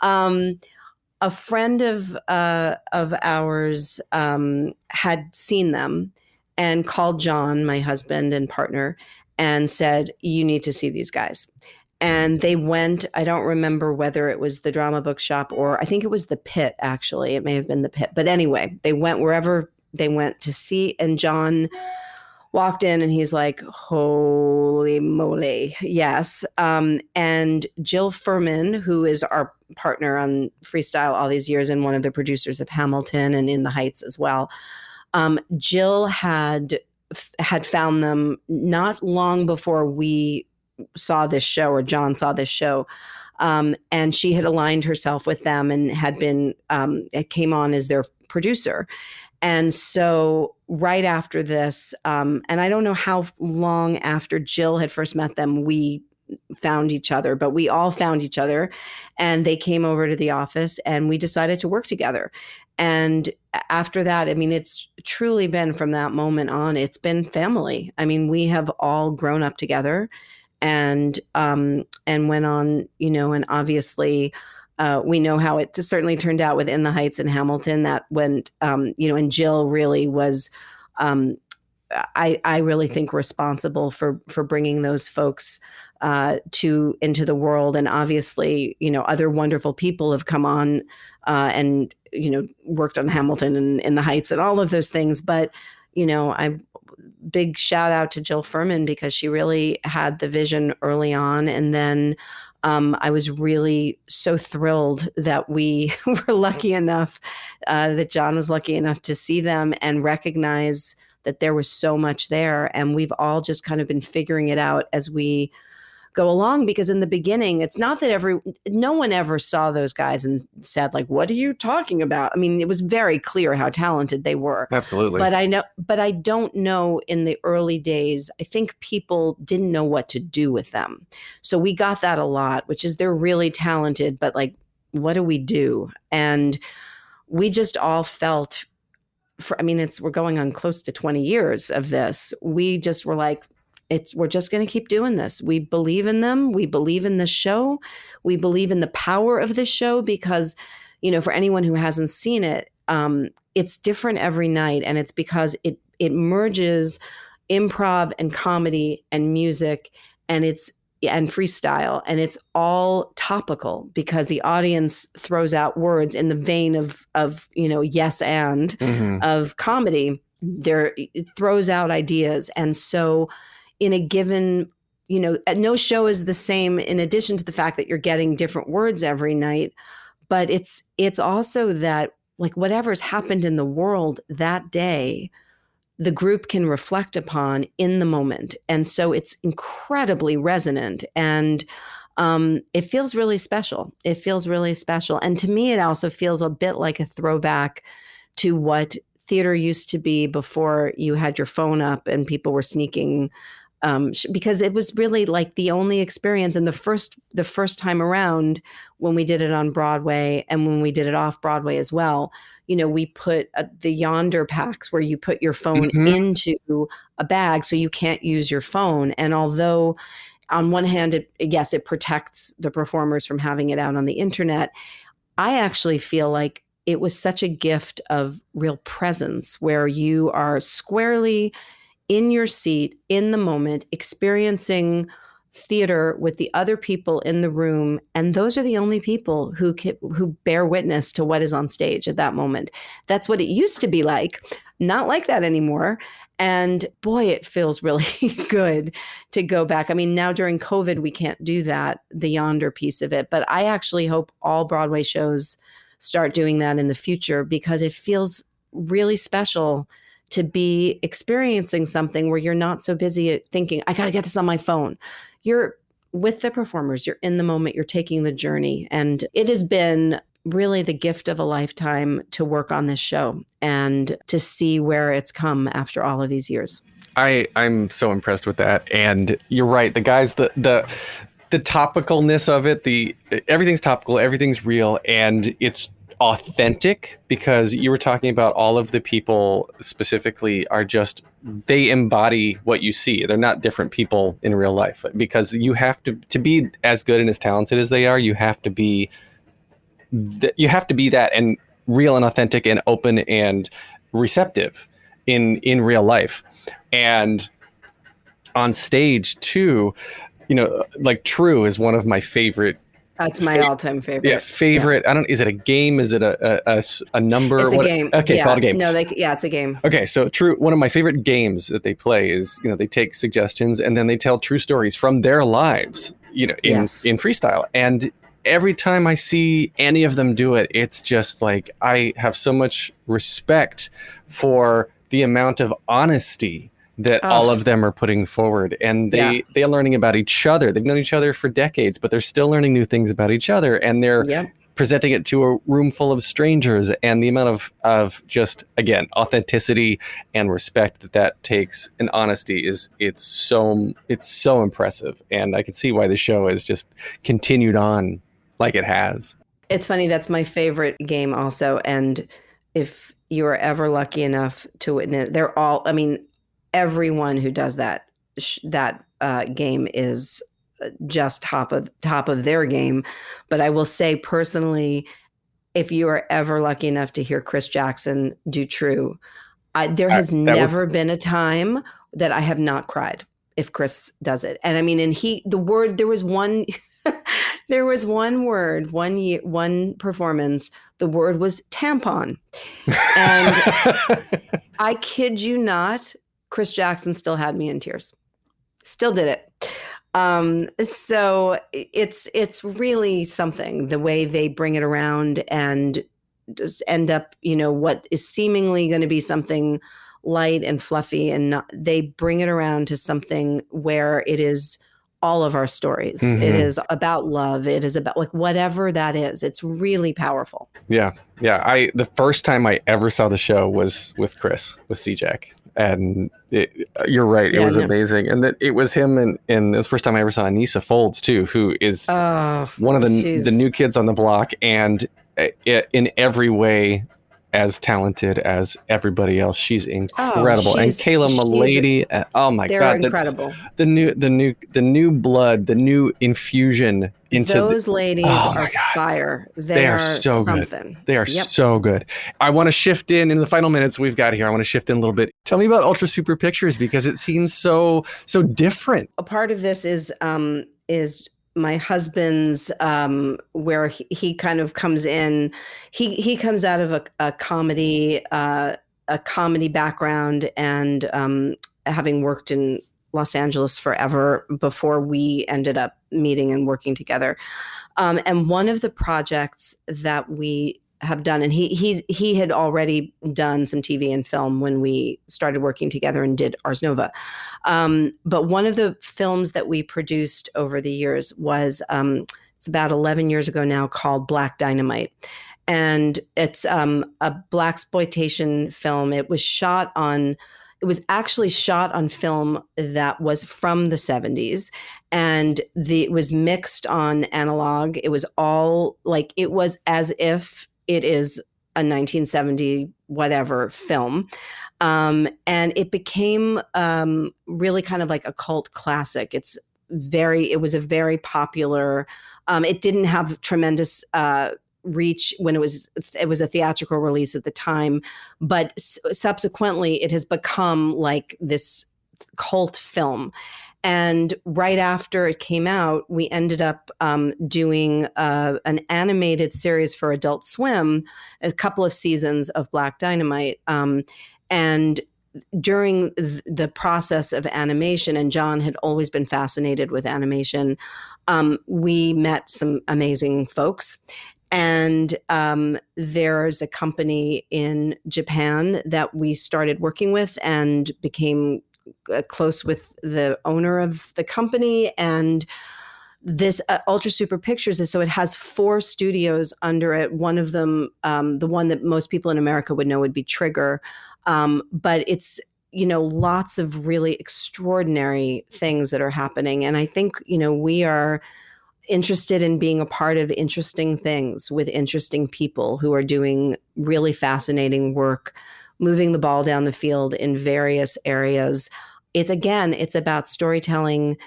A friend of ours had seen them and called John, my husband and partner, and said, you need to see these guys. And they went, I don't remember whether it was the Drama Bookshop or I think it was the Pit, actually. It may have been the Pit. But anyway, they went wherever they went to see. And John walked in and he's like, holy moly, yes. And Jill Furman, who is our partner on Freestyle all these years and one of the producers of Hamilton and In the Heights as well, Jill had found them not long before we saw this show, or John saw this show. And she had aligned herself with them and had been, came on as their producer. And so right after this, and I don't know how long after Jill had first met them, we found each other, but we all found each other, and they came over to the office and we decided to work together. And after that, it's truly been, from that moment on, it's been family. We have all grown up together and went on, and obviously we know how it certainly turned out with In the Heights and Hamilton. That went, and Jill really was, I really think, responsible for bringing those folks into the world. And obviously, other wonderful people have come on and worked on Hamilton and In the Heights and all of those things. But I big shout out to Jill Furman, because she really had the vision early on. And then I was really so thrilled that we were lucky enough, that John was lucky enough to see them and recognize that there was so much there. And we've all just kind of been figuring it out as we go along, because in the beginning, it's not that no one ever saw those guys and said, like, what are you talking about? It was very clear how talented they were. Absolutely. But I don't know, in the early days, I think people didn't know what to do with them. So we got that a lot, which is, they're really talented, but like, what do we do? And we just all felt, we're going on close to 20 years of this. We just were like, we're just going to keep doing this. We believe in them. We believe in the show. We believe in the power of this show, because, for anyone who hasn't seen it, it's different every night. And it's because it merges improv and comedy and music. And it's and freestyle, and it's all topical because the audience throws out words in the vein of yes and of comedy. It throws out ideas, and so in a given, no show is the same. In addition to the fact that you're getting different words every night, but it's also that like whatever's happened in the world that day, the group can reflect upon in the moment. And so it's incredibly resonant, and it feels really special. It feels really special. And to me, it also feels a bit like a throwback to what theater used to be before you had your phone up and people were sneaking, because it was really like the only experience. And the first time around when we did it on Broadway and when we did it off Broadway as well, we put the yonder packs where you put your phone into a bag so you can't use your phone. And although on one hand, it protects the performers from having it out on the internet, I actually feel like it was such a gift of real presence where you are squarely in your seat, in the moment, experiencing theater with the other people in the room. And those are the only people who bear witness to what is on stage at that moment. That's what it used to be like. Not like that anymore. And boy, it feels really good to go back. I mean, now during COVID, we can't do that, the yonder piece of it. But I actually hope all Broadway shows start doing that in the future, because it feels really special to be experiencing something where you're not so busy thinking, I got to get this on my phone. You're with the performers, you're in the moment, you're taking the journey. And it has been really the gift of a lifetime to work on this show and to see where it's come after all of these years. I'm so impressed with that. And you're right. The guys, the topicalness of it, everything's topical, everything's real, and it's authentic, because you were talking about all of the people specifically are just, they embody what you see. They're not different people in real life, because you have to be as good and as talented as they are. You have to be that and real and authentic and open and receptive in real life. And on stage too, like True is one of my favorite. That's my all-time favorite. Yeah, favorite. Yeah. Is it a game? Is it a number? It's a game. Okay, yeah. Called a game. No, it's a game. Okay, so True. One of my favorite games that they play is, they take suggestions and then they tell true stories from their lives, in freestyle. And every time I see any of them do it, it's just like, I have so much respect for the amount of honesty that all of them are putting forward. And they are learning about each other. They've known each other for decades, but they're still learning new things about each other. And they're presenting it to a room full of strangers. And the amount of just, again, authenticity and respect that takes, and honesty it's so impressive. And I can see why the show has just continued on like it has. It's funny. That's my favorite game also. And if you are ever lucky enough to witness, everyone who does that game is just top of their game. But I will say personally, if you are ever lucky enough to hear Chris Jackson do True, there has never been a time that I have not cried if Chris does it. And I mean, there was one word, one performance, the word was tampon. And I kid you not, Chris Jackson still had me in tears. Still did it. So it's really something, the way they bring it around and just end up, what is seemingly going to be something light and fluffy, and they bring it around to something where it is all of our stories. Mm-hmm. It is about love. It is about whatever that is. It's really powerful. Yeah. Yeah. The first time I ever saw the show was with Chris, with C-Jack. And you're right. It was amazing. And that it was him. And it was the first time I ever saw Anissa Folds too, who is one of the new kids on the block. And in every way, as talented as everybody else. She's incredible. And Kayla Milady, oh my God. They're incredible. The new blood, the new infusion into those ladies are fire. They are so something. Good. They are so good. I want to shift into the final minutes we've got here. I want to shift in a little bit. Tell me about Ultra Super Pictures, because it seems so different. A part of this is is my husband's, where he kind of comes in. He comes out of a comedy background, and having worked in Los Angeles forever before we ended up meeting and working together. And one of the projects that we have done, and he had already done some TV and film when we started working together and did Ars Nova. But one of the films that we produced over the years was, it's about 11 years ago now, called Black Dynamite. And it's a blaxploitation film. It was actually shot on film that was from the 70s, and it was mixed on analog. It was all like, it was as if it is a 1970 whatever film. And it became really kind of like a cult classic. It was a very popular, it didn't have tremendous reach when it was a theatrical release at the time, but subsequently it has become like this cult film. And right after it came out, we ended up doing an animated series for Adult Swim, a couple of seasons of Black Dynamite. And during the process of animation, and John had always been fascinated with animation, we met some amazing folks. And there's a company in Japan that we started working with and became close with the owner of the company. And this Ultra Super Pictures is, so it has 4 studios under it. One of them, the one that most people in America would know, would be Trigger. But it's, lots of really extraordinary things that are happening. And I think, we are interested in being a part of interesting things with interesting people who are doing really fascinating work, moving the ball down the field in various areas. It's about storytelling.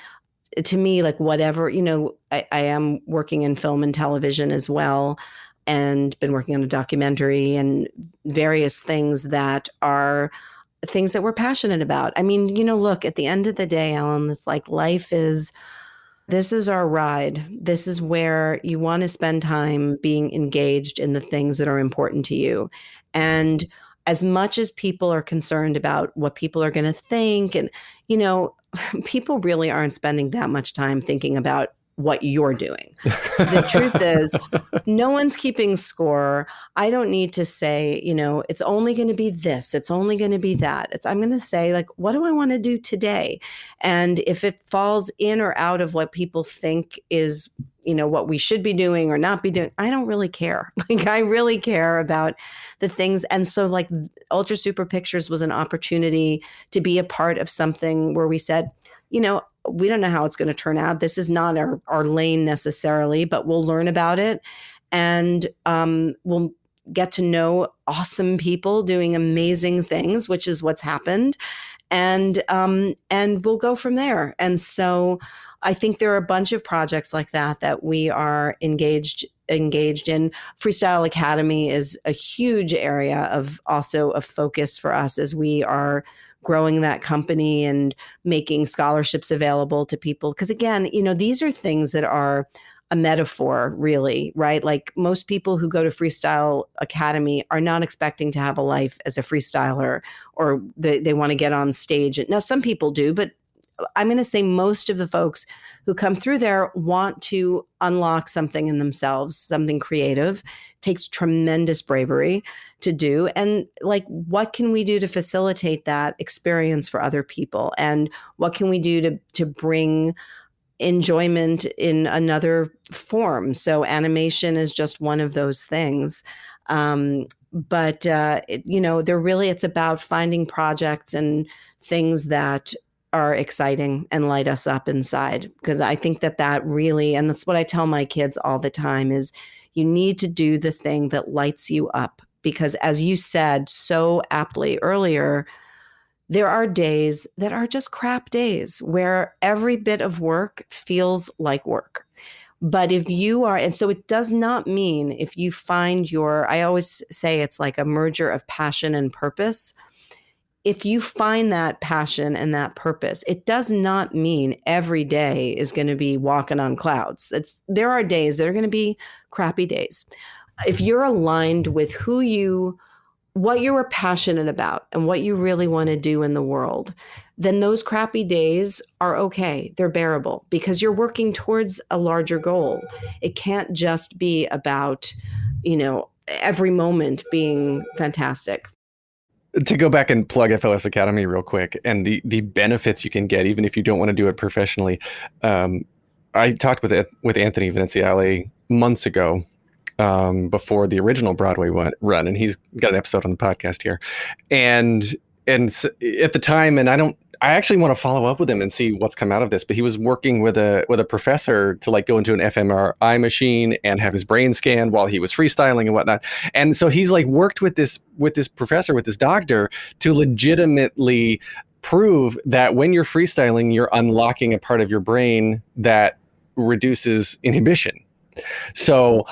To me, like whatever, I am working in film and television as well, and been working on a documentary and various things that are things that we're passionate about. I mean, look, at the end of the day, Ellen, it's like this is our ride. This is where you want to spend time being engaged in the things that are important to you. And as much as people are concerned about what people are going to think, and, people really aren't spending that much time thinking about what you're doing. The truth is, no one's keeping score. I don't need to say, it's only going to be this, it's only going to be that. I'm going to say, like, what do I want to do today? And if it falls in or out of what people think is, what we should be doing or not be doing, I don't really care. Like, I really care about the things. And so, like, Ultra Super Pictures was an opportunity to be a part of something where we said, we don't know how it's going to turn out. This is not our lane necessarily, but we'll learn about it, and we'll get to know awesome people doing amazing things, which is what's happened. And we'll go from there. And so I think there are a bunch of projects like that we are engaged in. Freestyle Academy is a huge area of focus for us as we are growing that company and making scholarships available to people. Because again, these are things that are a metaphor, really, right? Like, most people who go to Freestyle Academy are not expecting to have a life as a freestyler, or they want to get on stage. Now, some people do, but I'm going to say most of the folks who come through there want to unlock something in themselves, something creative. It takes tremendous bravery to do. And like, what can we do to facilitate that experience for other people? And what can we do to bring enjoyment in another form? So animation is just one of those things. But it's about finding projects and things that are exciting and light us up inside. Because I think that really, and that's what I tell my kids all the time, is you need to do the thing that lights you up. Because as you said so aptly earlier, there are days that are just crap days where every bit of work feels like work. But if you are, and so it does not mean if you find I always say it's like a merger of passion and purpose. if you find that passion and that purpose, it does not mean every day is going to be walking on clouds. There are days that are going to be crappy days. If you're aligned with what you are passionate about and what you really want to do in the world, then those crappy days are okay. They're bearable because you're working towards a larger goal. It can't just be about, every moment being fantastic. To go back and plug FLS Academy real quick and the benefits you can get, even if you don't want to do it professionally. I talked with Anthony Veneziale months ago, before the original Broadway run, and he's got an episode on the podcast here. And at the time, and I actually want to follow up with him and see what's come out of this, but he was working with a professor to like go into an fMRI machine and have his brain scanned while he was freestyling and whatnot. And so he's like worked with this professor, with this doctor, to legitimately prove that when you're freestyling, you're unlocking a part of your brain that reduces inhibition. So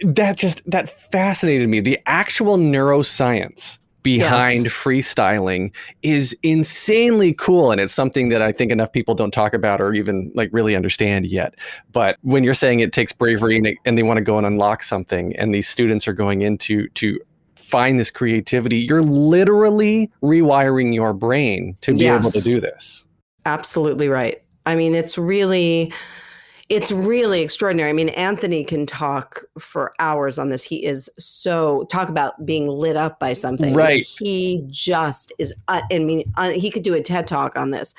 that fascinated me. The actual neuroscience behind freestyling is insanely cool, and it's something that I think enough people don't talk about or even like really understand yet. But when you're saying it takes bravery and they want to go and unlock something, and these students are going in to find this creativity, you're literally rewiring your brain to be able to do this. Absolutely right. I mean, it's really extraordinary. I mean, Anthony can talk for hours on this. He is talk about being lit up by something. Right. He just is, he could do a TED talk on this.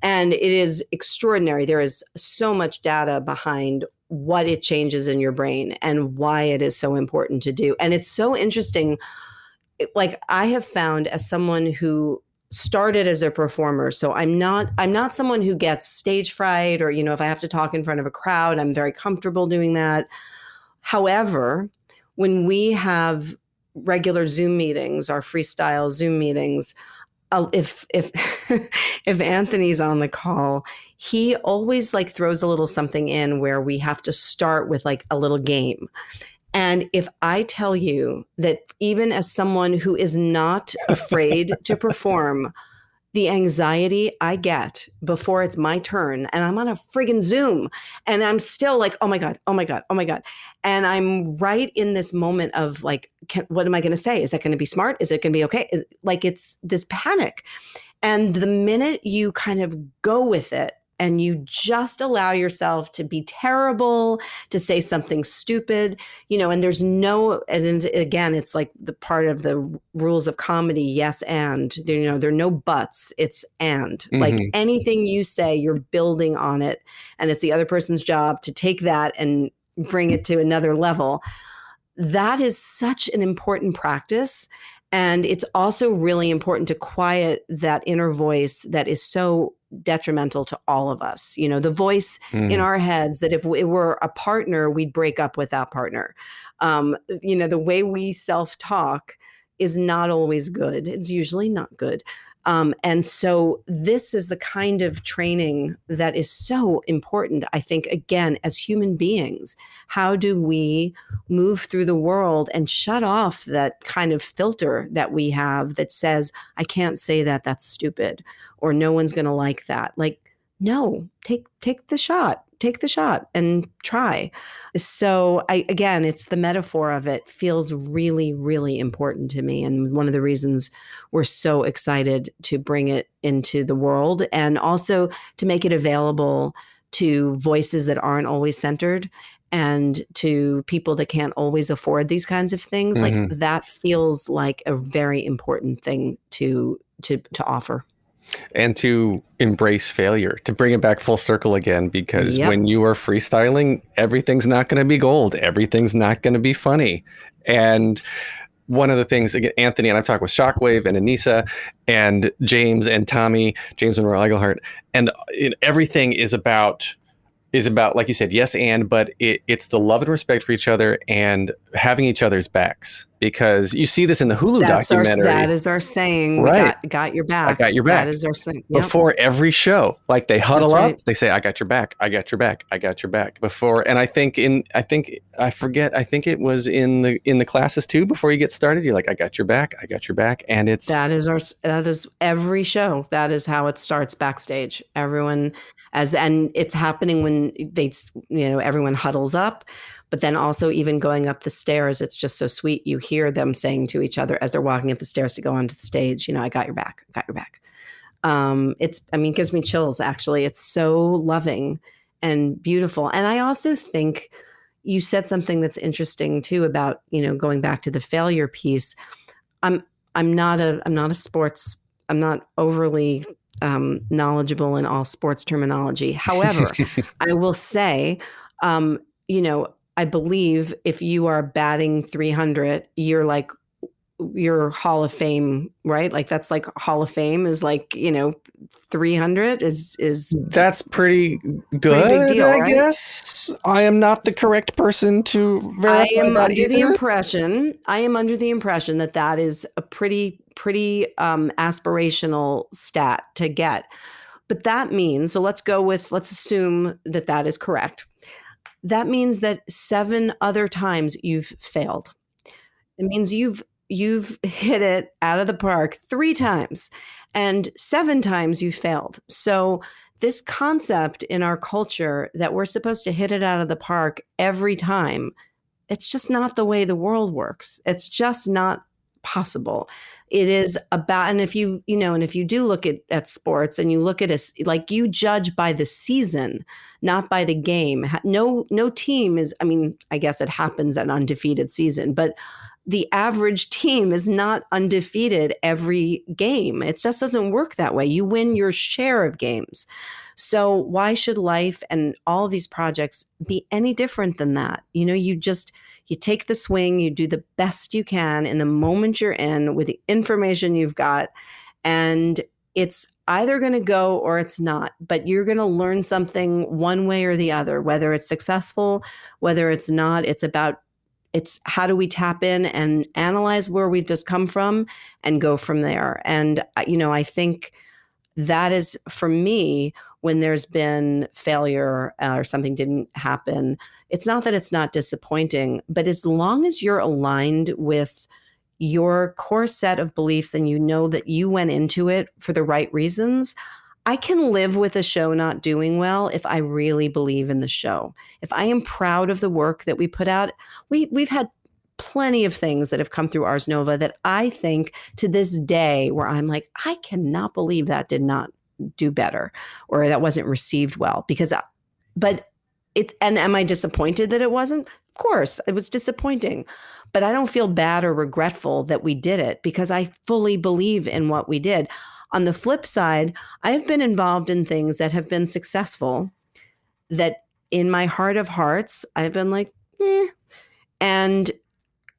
And it is extraordinary. There is so much data behind what it changes in your brain and why it is so important to do. And it's so interesting. Like, I have found, as someone who started as a performer, so I'm not someone who gets stage fright, or if I have to talk in front of a crowd, I'm very comfortable doing that. However, when we have regular Zoom meetings, our freestyle Zoom meetings, if if Anthony's on the call, he always like throws a little something in where we have to start with like a little game. And if I tell you that, even as someone who is not afraid to perform, the anxiety I get before it's my turn, and I'm on a friggin' Zoom, and I'm still like, oh my God, oh my God, oh my God. And I'm right in this moment of like, what am I going to say? Is that going to be smart? Is it going to be okay? Like, it's this panic. And the minute you kind of go with it, and you just allow yourself to be terrible, to say something stupid, and there's and again, it's like the part of the rules of comedy, yes, and, there are no buts, it's and. Mm-hmm. Like, anything you say, you're building on it, and it's the other person's job to take that and bring it to another level. That is such an important practice. And it's also really important to quiet that inner voice that is so detrimental to all of us. The voice in our heads that if it were a partner, we'd break up with that partner. The way we self-talk is not always good. It's usually not good. And so this is the kind of training that is so important, I think, again, as human beings. How do we move through the world and shut off that kind of filter that we have that says, I can't say that, that's stupid, or no one's going to like that. Like, no, take the shot. Take the shot and try. So again, it's the metaphor of it feels really, really important to me. And one of the reasons we're so excited to bring it into the world, and also to make it available to voices that aren't always centered, and to people that can't always afford these kinds of things. Mm-hmm. Like, that feels like a very important thing to offer. And to embrace failure, to bring it back full circle again, because when you are freestyling, everything's not going to be gold. Everything's not going to be funny. And one of the things, again, Anthony and I've talked with Shockwave and Anissa and James and Tommy, James and Roy Eichelhart, and everything is about, like you said, yes, but it's the love and respect for each other, and having each other's backs, because you see this in the Hulu documentary. That is our saying. Right. Got your back. I got your back. That is our saying. Yep. Before every show, like they huddle That's up, right. they say, I got your back. I got your back. I got your back. Before, and I think it was in the classes too, before you get started, you're like, I got your back. I got your back. And that is every show. That is how it starts backstage. Everyone and it's happening when everyone huddles up. But then also even going up the stairs, it's just so sweet. You hear them saying to each other as they're walking up the stairs to go onto the stage, I got your back. I got your back. It gives me chills, actually. It's so loving and beautiful. And I also think you said something that's interesting too about, going back to the failure piece. I'm not overly knowledgeable in all sports terminology. However, I will say, I believe if you are batting 300, you're Hall of Fame, right? Like that's like Hall of Fame is 300 is that's pretty good. Pretty big deal, I right? guess I am not the correct person to verify I am that under the either. impression that is a pretty aspirational stat to get. But that means, let's assume that is correct. That means that 7 other times you've failed. It means you've hit it out of the park 3 times, and 7 times you failed. So this concept in our culture that we're supposed to hit it out of the park every time, it's just not the way the world works. It's just not possible. It is about, and if you do look at sports and you look at you judge by the season, not by the game. No team is, I guess it happens an undefeated season, but the average team is not undefeated every game. It just doesn't work that way. You win your share of games. So why should life and all of these projects be any different than that? You take the swing, you do the best you can in the moment you're in with the information you've got, and it's either going to go or it's not, but you're going to learn something one way or the other, whether it's successful, whether it's not. It's how do we tap in and analyze where we've just come from and go from there. And, I think that is, for me, when there's been failure or something didn't happen, it's not that it's not disappointing, but as long as you're aligned with your core set of beliefs and you know that you went into it for the right reasons, I can live with a show not doing well if I really believe in the show. If I am proud of the work that we put out, we've had plenty of things that have come through Ars Nova that I think to this day where I'm like, I cannot believe that did not do better or that wasn't received well and am I disappointed that it wasn't? Of course, it was disappointing, but I don't feel bad or regretful that we did it because I fully believe in what we did. On the flip side, I have been involved in things that have been successful that in my heart of hearts, I've been like, and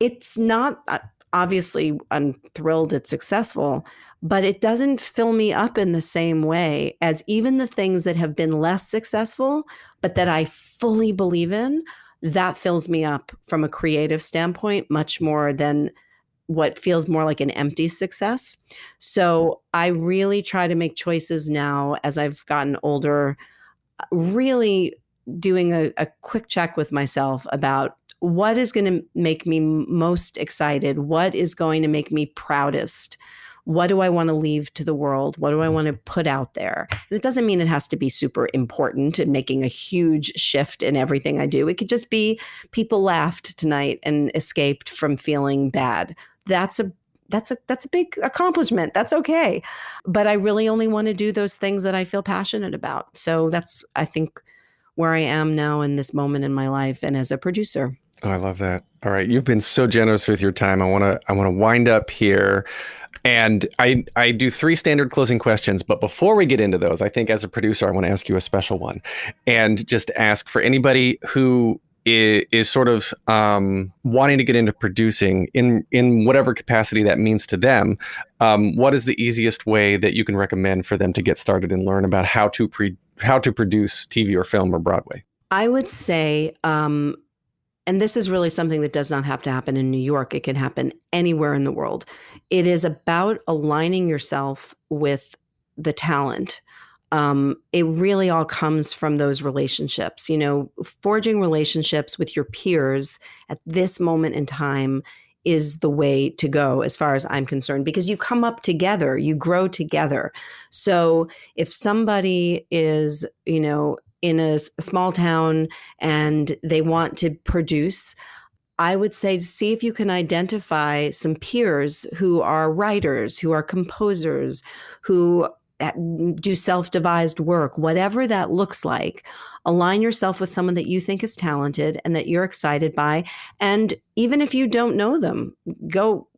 it's not, obviously I'm thrilled it's successful, but it doesn't fill me up in the same way as even the things that have been less successful, but that I fully believe in, that fills me up from a creative standpoint much more than what feels more like an empty success. So I really try to make choices now as I've gotten older, really doing a quick check with myself about what is going to make me most excited, what is going to make me proudest, what do I want to leave to the world, what do I want to put out there. And it doesn't mean it has to be super important and making a huge shift in everything I do. It could just be people laughed tonight and escaped from feeling bad. That's a big accomplishment. That's okay. But I really only want to do those things that I feel passionate about. So that's, I think, where I am now in this moment in my life and as a producer. Oh, I love that. All right. You've been so generous with your time. I want to wind up here. And I do 3 standard closing questions. But before we get into those, I think as a producer, I want to ask you a special one and just ask for anybody who is sort of wanting to get into producing in whatever capacity that means to them. What is the easiest way that you can recommend for them to get started and learn about how to produce TV or film or Broadway? I would say and this is really something that does not have to happen in New York. It can happen anywhere in the world. It is about aligning yourself with the talent. It really all comes from those relationships, forging relationships with your peers at this moment in time is the way to go as far as I'm concerned, because you come up together, you grow together. So if somebody is, in a small town and they want to produce, I would say see if you can identify some peers who are writers, who are composers, who do self-devised work, whatever that looks like. Align yourself with someone that you think is talented and that you're excited by. And even if you don't know them, go,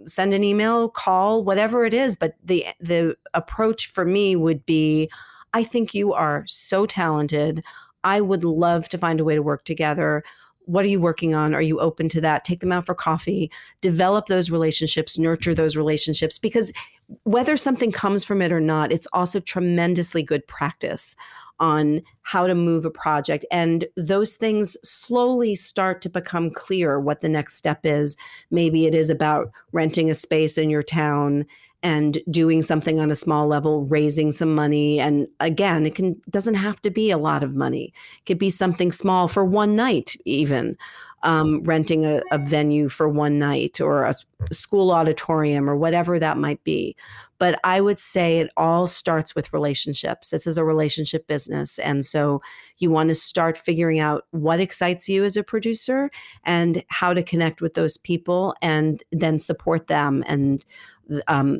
send an email, call, whatever it is. But the approach for me would be, I think you are so talented. I would love to find a way to work together. What are you working on? Are you open to that? Take them out for coffee, develop those relationships, nurture those relationships, because whether something comes from it or not, it's also tremendously good practice on how to move a project. And those things slowly start to become clear what the next step is. Maybe it is about renting a space in your town and doing something on a small level, raising some money. And again, doesn't have to be a lot of money. It could be something small for one night, even renting a venue for one night or a school auditorium or whatever that might be. But I would say it all starts with relationships. This is a relationship business. And so you want to start figuring out what excites you as a producer and how to connect with those people and then support them. And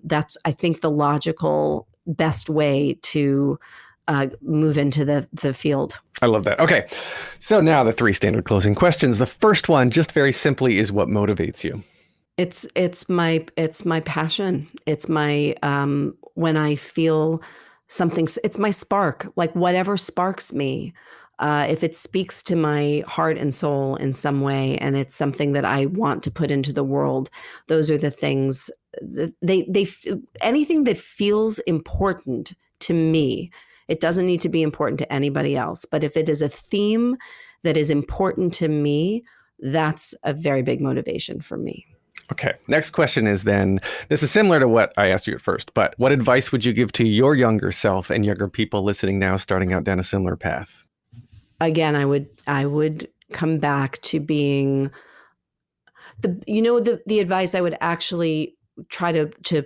that's, I think, the logical best way to move into the field. I love that. Okay. So now the 3 standard closing questions. The first one, just very simply, is what motivates you? It's my passion. It's my, when I feel something, it's my spark, like whatever sparks me. If it speaks to my heart and soul in some way, and it's something that I want to put into the world, those are the things. Anything that feels important to me. It doesn't need to be important to anybody else, but if it is a theme that is important to me, that's a very big motivation for me. Okay. Next question is then, this is similar to what I asked you at first, but what advice would you give to your younger self and younger people listening now, starting out down a similar path? Again, I would come back to being the advice I would actually try to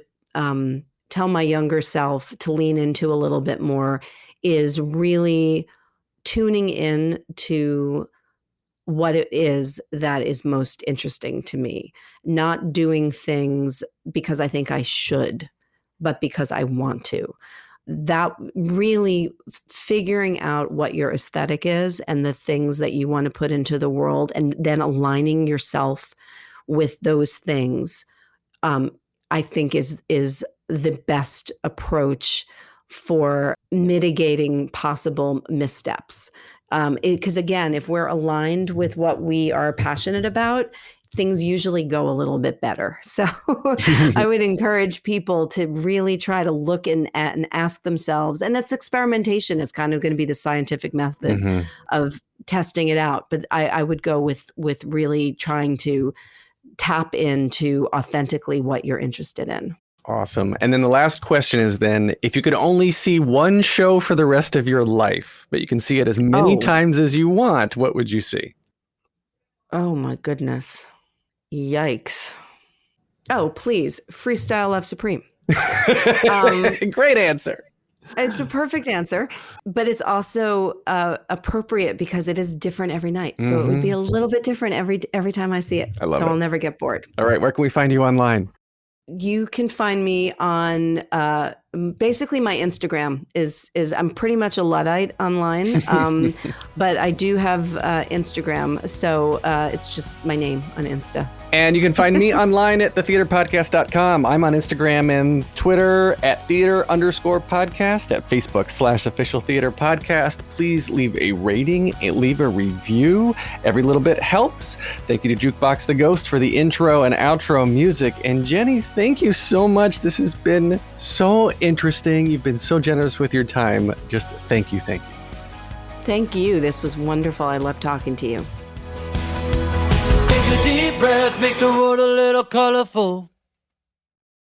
tell my younger self to lean into a little bit more is really tuning in to what it is that is most interesting to me, not doing things because I think I should, but because I want to. That really figuring out what your aesthetic is and the things that you want to put into the world and then aligning yourself with those things, I think is the best approach for mitigating possible missteps. Because again, if we're aligned with what we are passionate about, things usually go a little bit better. So I would encourage people to really try to look and ask themselves, and it's experimentation. It's kind of going to be the scientific method of testing it out. But I would go with really trying to tap into authentically what you're interested in. Awesome. And then the last question is then, if you could only see one show for the rest of your life, but you can see it as many times as you want, what would you see? Oh my goodness. Yikes. Oh, please. Freestyle Love Supreme. Great answer. It's a perfect answer, but it's also appropriate because it is different every night. So it would be a little bit different every time I see it. I love it. I'll never get bored. All right. Where can we find you online? You can find me on basically my Instagram is I'm pretty much a Luddite online, but I do have Instagram. So it's just my name on Insta. And you can find me online at thetheaterpodcast.com. I'm on Instagram and Twitter at theater_podcast, at Facebook/official theater podcast. Please leave a rating, leave a review. Every little bit helps. Thank you to Jukebox the Ghost for the intro and outro music. And Jenny, thank you so much. This has been so interesting. You've been so generous with your time. Just thank you. Thank you. This was wonderful. I love talking to you. a deep breath, make the world a little colorful.